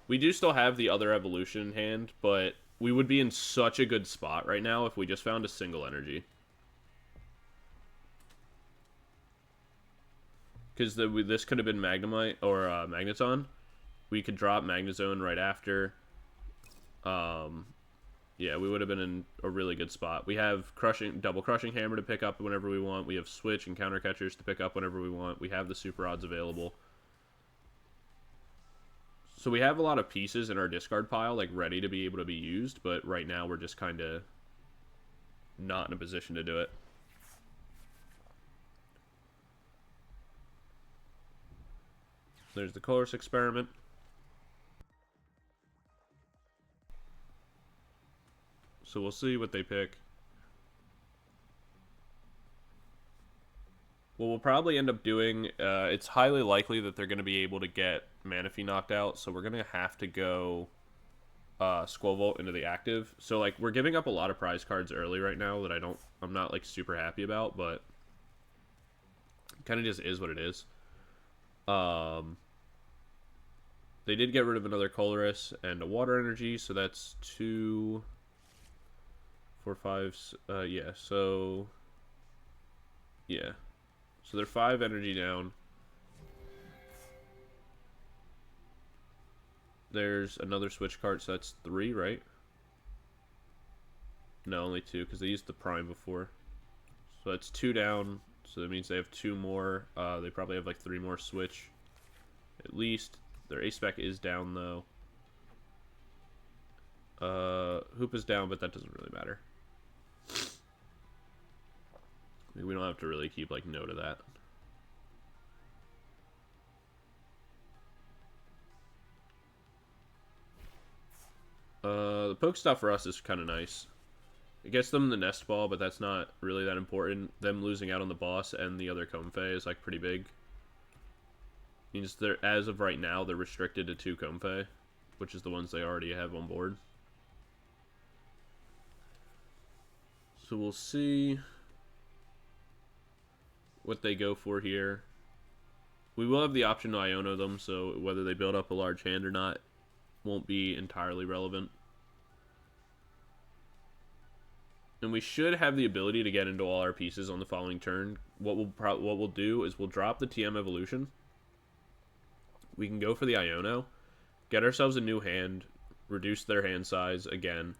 A: We do still have the other Evolution in hand, but we would be in such a good spot right now if we just found a single energy. Because this could have been Magnemite or Magnezone. We could drop Magnezone right after. Yeah, we would have been in a really good spot. We have double Crushing Hammer to pick up whenever we want. We have Switch and Counter Catchers to pick up whenever we want. We have the Super Odds available. So we have a lot of pieces in our discard pile, like, ready to be able to be used, but right now we're just kind of not in a position to do it. There's the Colorless Experiment. So we'll see what they pick. What we'll probably end up doing, it's highly likely that they're going to be able to get Manaphy knocked out, so we're going to have to go Skwovet into the active. So, like, we're giving up a lot of prize cards early right now that I'm not, like, super happy about, but it kind of just is what it is. They did get rid of another Colorless and a Water Energy, so that's 2, 4, 5, yeah, so, yeah. So they're 5 energy down. There's another switch card, so that's 3, right? No, only 2, because they used the prime before. So that's 2 down, so that means they have 2 more. They probably have like 3 more switch. At least. Their A-Spec is down, though. Hoop is down, but that doesn't really matter. We don't have to really keep, like, note of that. The Pokestop for us is kind of nice. It gets them the Nest Ball, but that's not really that important. Them losing out on the boss and the other Comfey is, like, pretty big. Means they're, as of right now, they're restricted to 2 Comfey, which is the ones they already have on board. So we'll see what they go for here. We will have the option to Iono them, so whether they build up a large hand or not won't be entirely relevant. And we should have the ability to get into all our pieces on the following turn. What we'll do is we'll drop the TM Evolution. We can go for the Iono, get ourselves a new hand, reduce their hand size again.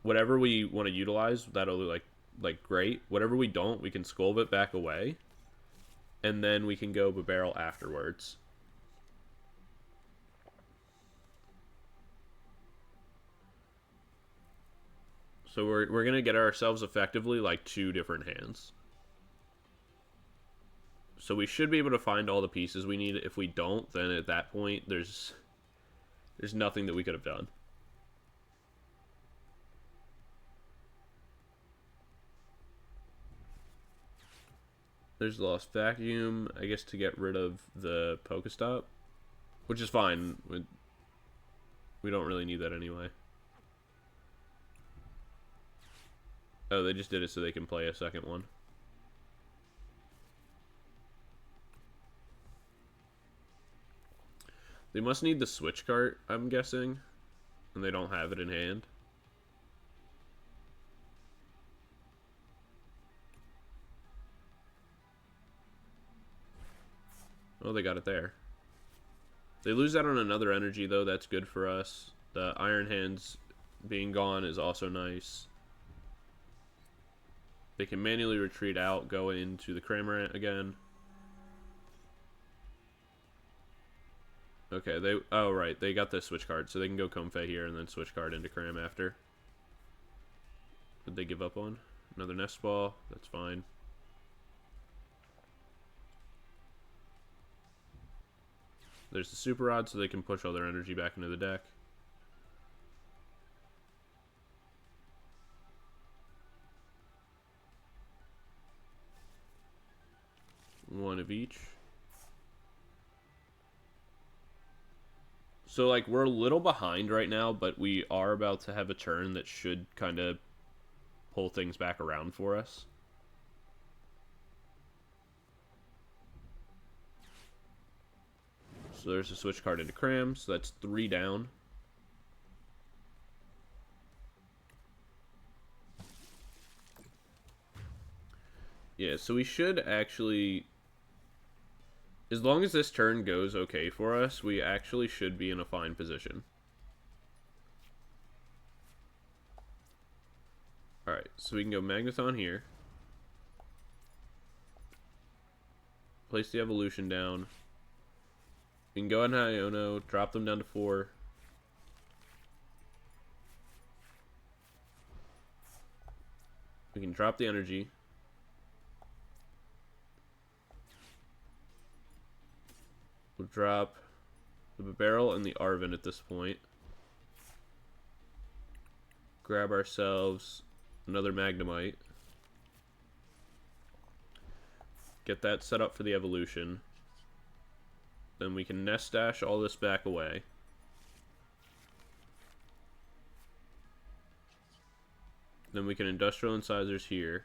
A: Whatever we want to utilize, that'll like great. Whatever we don't, we can Skwovet back away, and then we can go Bibarel afterwards. So we're gonna get ourselves effectively like 2 different hands. So we should be able to find all the pieces we need. If we don't, then at that point there's nothing that we could have done. There's Lost Vacuum, I guess, to get rid of the Pokestop, which is fine. We don't really need that anyway. Oh, they just did it so they can play a second one. They must need the switch cart, I'm guessing, and they don't have it in hand. Oh, they got it there. They lose out on another energy, though. That's good for us. The Iron Hands being gone is also nice. They can manually retreat out, go into the Cramorant again. Okay, oh, right. They got the switch card, so they can go Comfey here and then switch card into Cram after. Did they give up on? Another Nest Ball. That's fine. There's the Super Rod, so they can push all their energy back into the deck. One of each. So, like, we're a little behind right now, but we are about to have a turn that should kind of pull things back around for us. So there's a switch card into Cram, so that's 3 down. Yeah, so we should actually, as long as this turn goes okay for us, we actually should be in a fine position. Alright, so we can go Magnezone here. Place the evolution down. We can go ahead and Iono, drop them down to 4. We can drop the energy. We'll drop the Bibarel and the Arven at this point. Grab ourselves another Magnemite. Get that set up for the evolution. Then we can Nest Dash all this back away. Then we can Industrial Incisors here.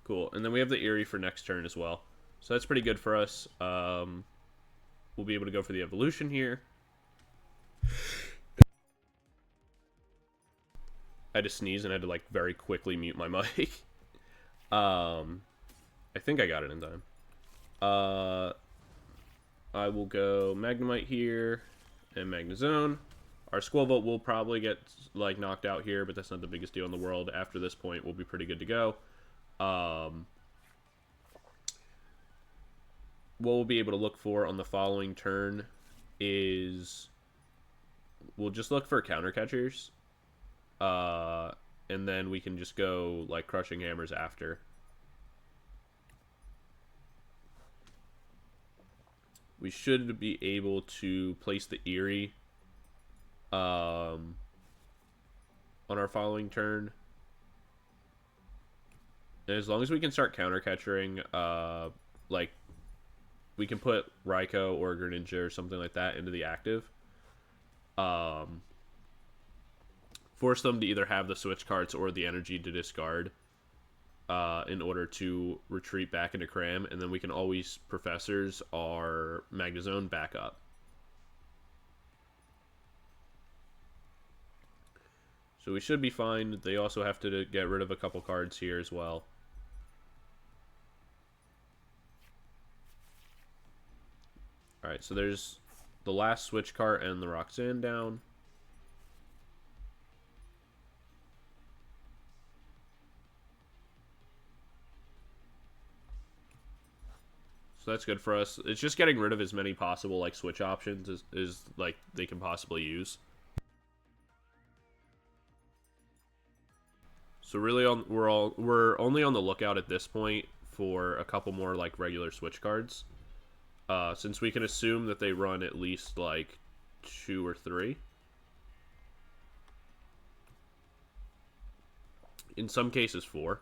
A: Cool. And then we have the Eri for next turn as well. So that's pretty good for us. We'll be able to go for the evolution here. I had to sneeze and I had to, like, very quickly mute my mic. I think I got it in time. I will go Magnemite here and Magnezone. Our Skwovet will probably get, like, knocked out here, but that's not the biggest deal in the world. After this point, we'll be pretty good to go. What we'll be able to look for on the following turn is we'll just look for counter catchers. And then we can just go, like, Crushing Hammers after. We should be able to place the Eri on our following turn. And as long as we can start counter catching, like, we can put Raikou or Greninja or something like that into the active. Force them to either have the switch cards or the energy to discard in order to retreat back into Cram, and then we can always Professors our Magnezone back up. So we should be fine. They also have to get rid of a couple cards here as well. Alright, so there's the last switch card and the Roxanne down. So that's good for us. It's just getting rid of as many possible, like, switch options as like they can possibly use. So really, we're only on the lookout at this point for a couple more, like, regular switch cards. Since we can assume that they run at least, like, 2 or 3. In some cases, 4.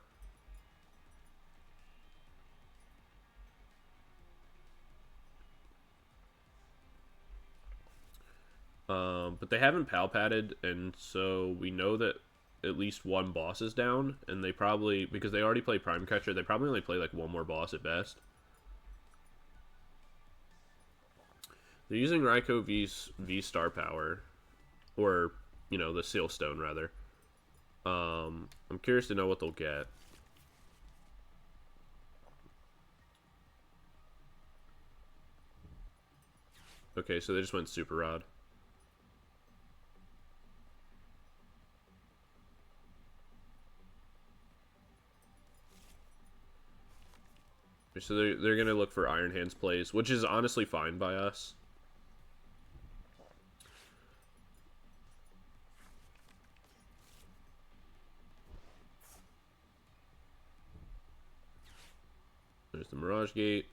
A: But they haven't Pal Padded, and so we know that at least one boss is down, and they probably, because they already play Prime Catcher, they probably only play, like, one more boss at best. They're using Raikou V Star Power, or, you know, the Seal Stone, rather. I'm curious to know what they'll get. Okay, so they just went Super Rod. So they're going to look for Iron Hands plays, which is honestly fine by us. There's the Mirage Gate.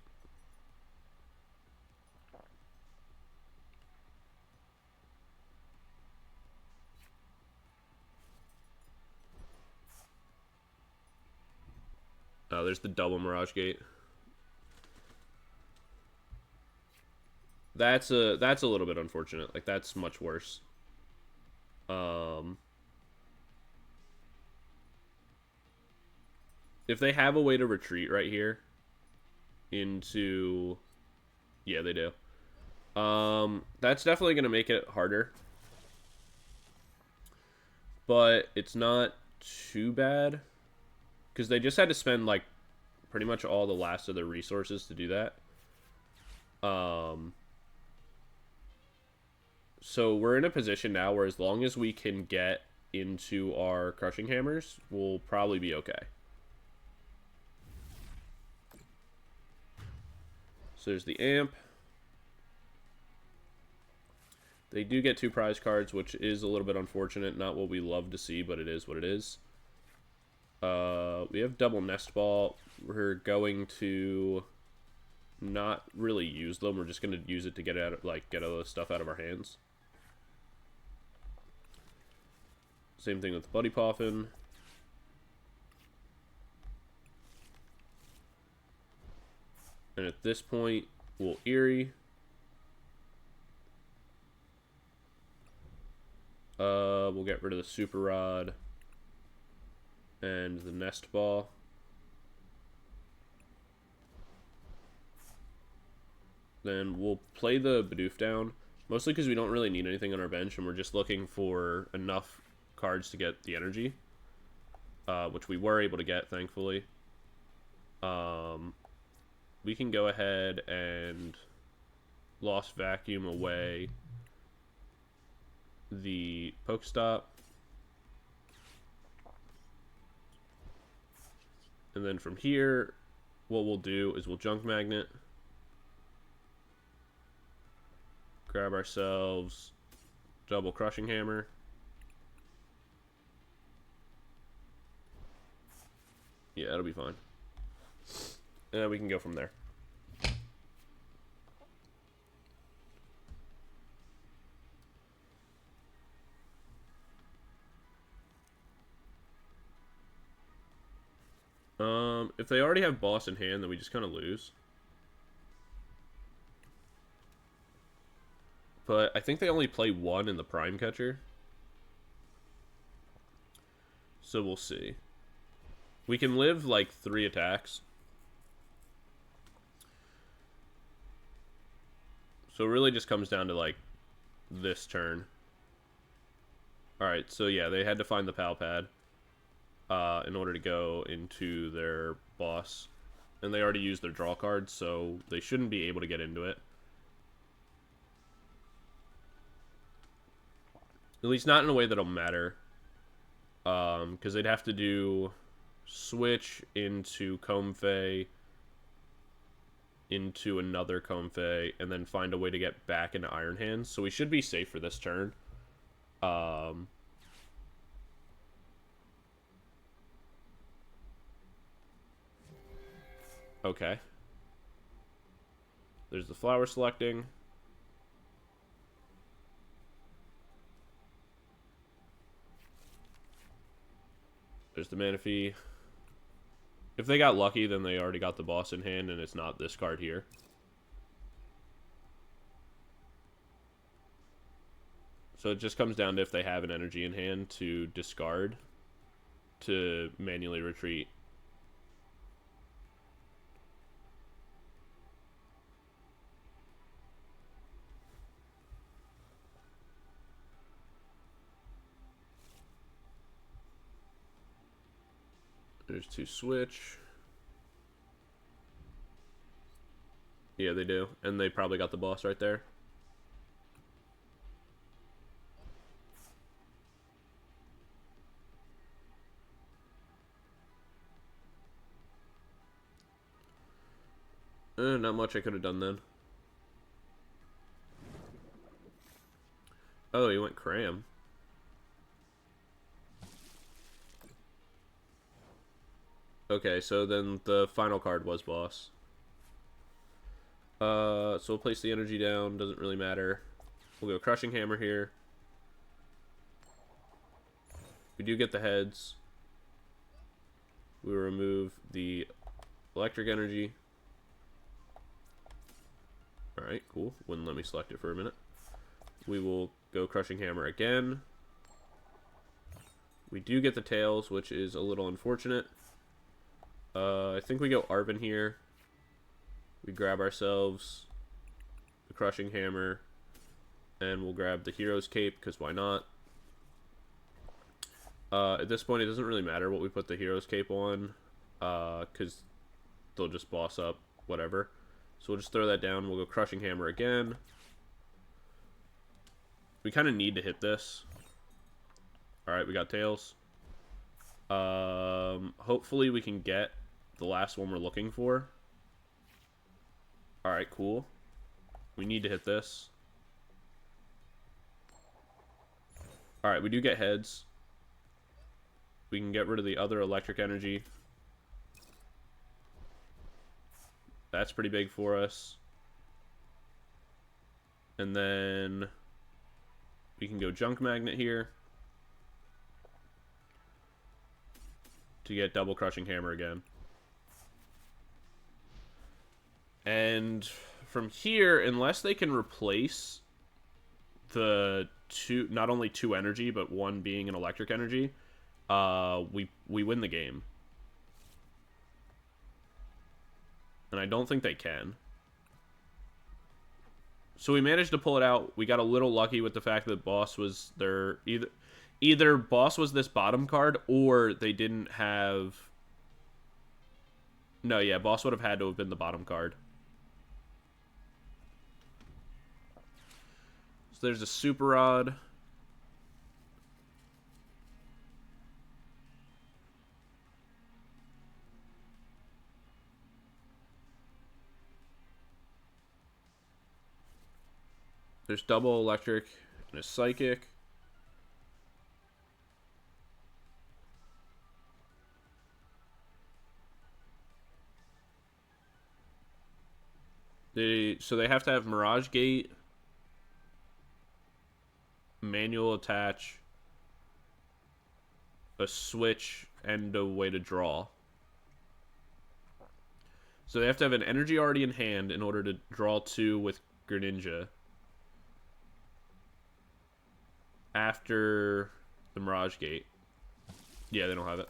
A: Oh, there's the double Mirage Gate. That's a little bit unfortunate. Like, that's much worse. If they have a way to retreat right here into... Yeah, they do. That's definitely going to make it harder. But it's not too bad. Because they just had to spend, like, pretty much all the last of their resources to do that. So we're in a position now where as long as we can get into our Crushing Hammers, we'll probably be okay. So there's the Amp. They do get 2 prize cards, which is a little bit unfortunate. Not what we love to see, but it is what it is. We have double Nest Ball. We're going to not really use them. We're just going to use it to get out, get all the stuff out of our hands. Same thing with Buddy Poffin. And at this point, we'll Eri. We'll get rid of the Super Rod and the Nest Ball. Then we'll play the Bidoof down, mostly because we don't really need anything on our bench, and we're just looking for enough cards to get the energy, which we were able to get, thankfully. We can go ahead and Lost Vacuum away the Pokestop. And then from here, what we'll do is we'll Junk Magnet. Grab ourselves double Crushing Hammer. Yeah, it'll be fine. And we can go from there. If they already have boss in hand, then we just kind of lose. But I think they only play 1 in the Prime Catcher. So we'll see. We can live like 3 attacks. So it really just comes down to like this turn. Alright, so yeah, they had to find the Pal Pad in order to go into their boss. And they already used their draw cards, so they shouldn't be able to get into it. At least not in a way that'll matter. Because they'd have to do switch into Comfey, into another Comfey, and then find a way to get back into Iron Hands. So we should be safe for this turn. Okay. There's the flower selecting. There's the Manaphy. If they got lucky, then they already got the boss in hand, and it's not this card here. So it just comes down to if they have an energy in hand to discard to manually retreat. There's 2 switch. Yeah, they do. And they probably got the boss right there. Not much I could have done then. Oh, he went Cram. Okay, so then the final card was boss. So we'll place the energy down, doesn't really matter. We'll go Crushing Hammer here. We do get the heads. We remove the Electric Energy. Alright, cool. Wouldn't let me select it for a minute. We will go Crushing Hammer again. We do get the tails, which is a little unfortunate. I think we go Arven here. We grab ourselves the Crushing Hammer. And we'll grab the Hero's Cape, because why not? At this point, it doesn't really matter what we put the Hero's Cape on. Because they'll just boss up whatever. So we'll just throw that down. We'll go Crushing Hammer again. We kind of need to hit this. Alright, we got tails. Hopefully we can get the last one we're looking for. Alright, cool. We need to hit this. Alright, we do get heads. We can get rid of the other electric energy. That's pretty big for us. And then we can go Junk Magnet here to get double Crushing Hammer again. And from here, unless they can replace the two, not only 2 energy, but 1 being an electric energy, we win the game. And I don't think they can. So we managed to pull it out. We got a little lucky with the fact that Boss was their... Either Boss was this bottom card, or they didn't have... No, yeah, Boss would have had to have been the bottom card. So there's a Super Rod. There's double electric and a psychic. So they have to have Mirage Gate, manual attach, a switch, and a way to draw. So they have to have an energy already in hand in order to draw 2 with Greninja. After the Mirage Gate. Yeah, they don't have it.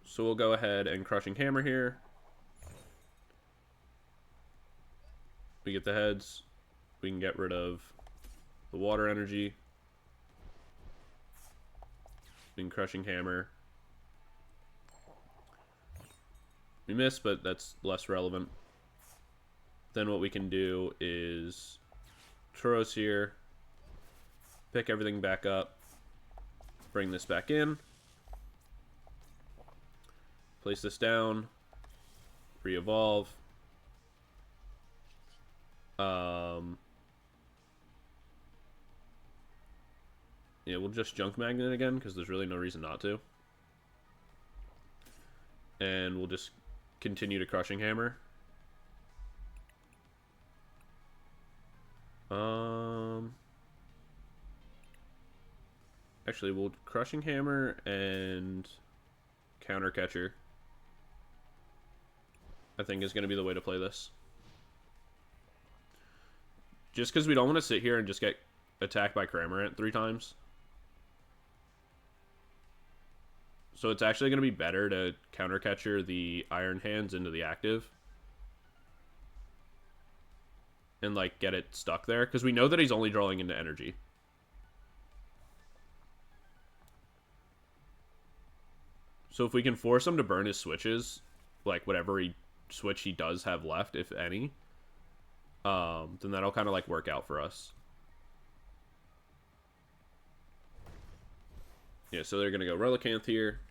A: So we'll go ahead and Crushing Hammer here. We get the heads. We can get rid of the water energy. We can Crushing Hammer. We missed, but that's less relevant. Then what we can do is Turo's here, pick everything back up, bring this back in, place this down, re-evolve. Yeah, we'll just Junk Magnet again, because there's really no reason not to. And we'll just continue to Crushing Hammer. Actually, we'll Crushing Hammer and Counter Catcher, I think, is going to be the way to play this. Just because we don't want to sit here and just get attacked by Cramorant 3 times. So it's actually going to be better to Counter Catcher the Iron Hands into the active. And, like, get it stuck there. Because we know that he's only drawing into energy. So if we can force him to burn his switches, like, whatever switch he does have left, if any, then that'll kind of, like, work out for us. Yeah, so they're going to go Relicanth here.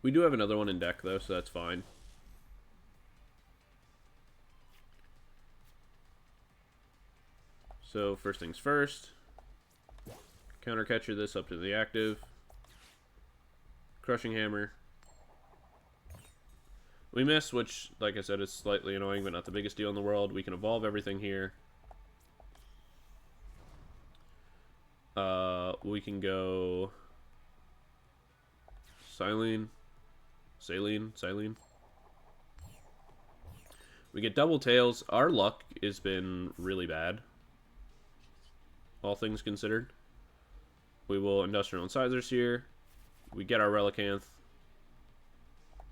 A: We do have another one in deck, though, so that's fine. So, first things first. Counter Catcher this up to the active. Crushing Hammer. We miss, which, like I said, is slightly annoying, but not the biggest deal in the world. We can evolve everything here. We can go Cyllene. We get double tails. Our luck has been really bad, all things considered. We will Industrial Incisors here. We get our Relicanth.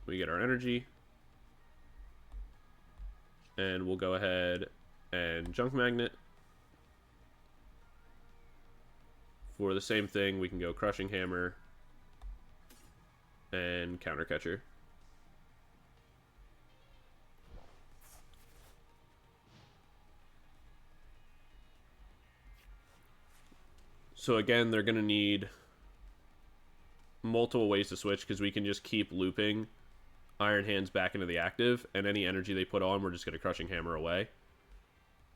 A: We get our energy. And we'll go ahead and Junk Magnet. For the same thing, we can go Crushing Hammer and Counter Catcher. So again, they're going to need multiple ways to switch because we can just keep looping Iron Hands back into the active, and any energy they put on, we're just going to Crushing Hammer away.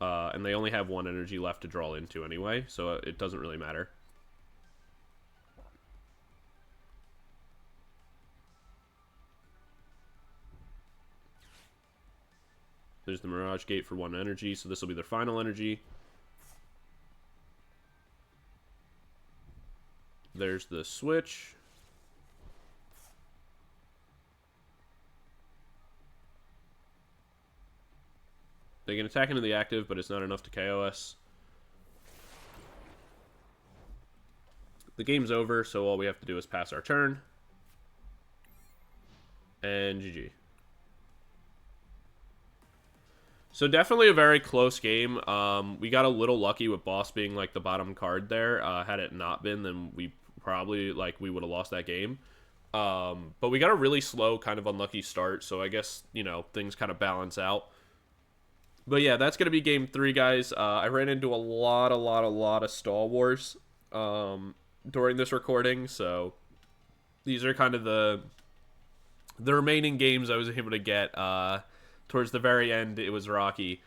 A: And they only have one energy left to draw into anyway, so it doesn't really matter. There's the Mirage Gate for one energy, so this will be their final energy. There's the switch. They can attack into the active, but it's not enough to KO us. The game's over, so all we have to do is pass our turn. And GG. So definitely a very close game. We got a little lucky with boss being like the bottom card there. Had it not been, then we probably we would have lost that game. But we got a really slow, kind of unlucky start. So I guess, you know, things kind of balance out. But yeah, that's gonna be game 3, guys. I ran into a lot of Star Wars during this recording. So these are kind of the remaining games I was able to get. Towards the very end, it was rocky.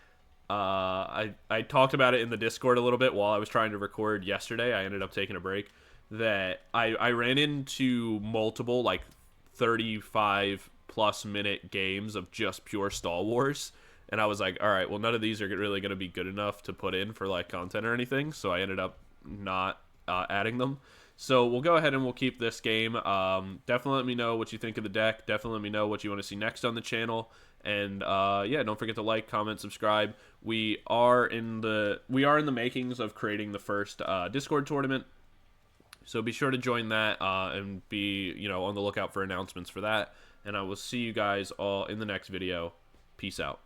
A: I talked about it in the Discord a little bit while I was trying to record yesterday. I ended up taking a break. That I ran into multiple, 35-plus minute games of just pure Star Wars. And I was like, all right, well, none of these are really going to be good enough to put in for, content or anything. So I ended up not adding them. So we'll go ahead and we'll keep this game. Definitely let me know what you think of the deck. Definitely let me know what you want to see next on the channel. And yeah, don't forget to like, comment, subscribe. We are in the makings of creating the first Discord tournament. So be sure to join that and be, on the lookout for announcements for that. And I will see you guys all in the next video. Peace out.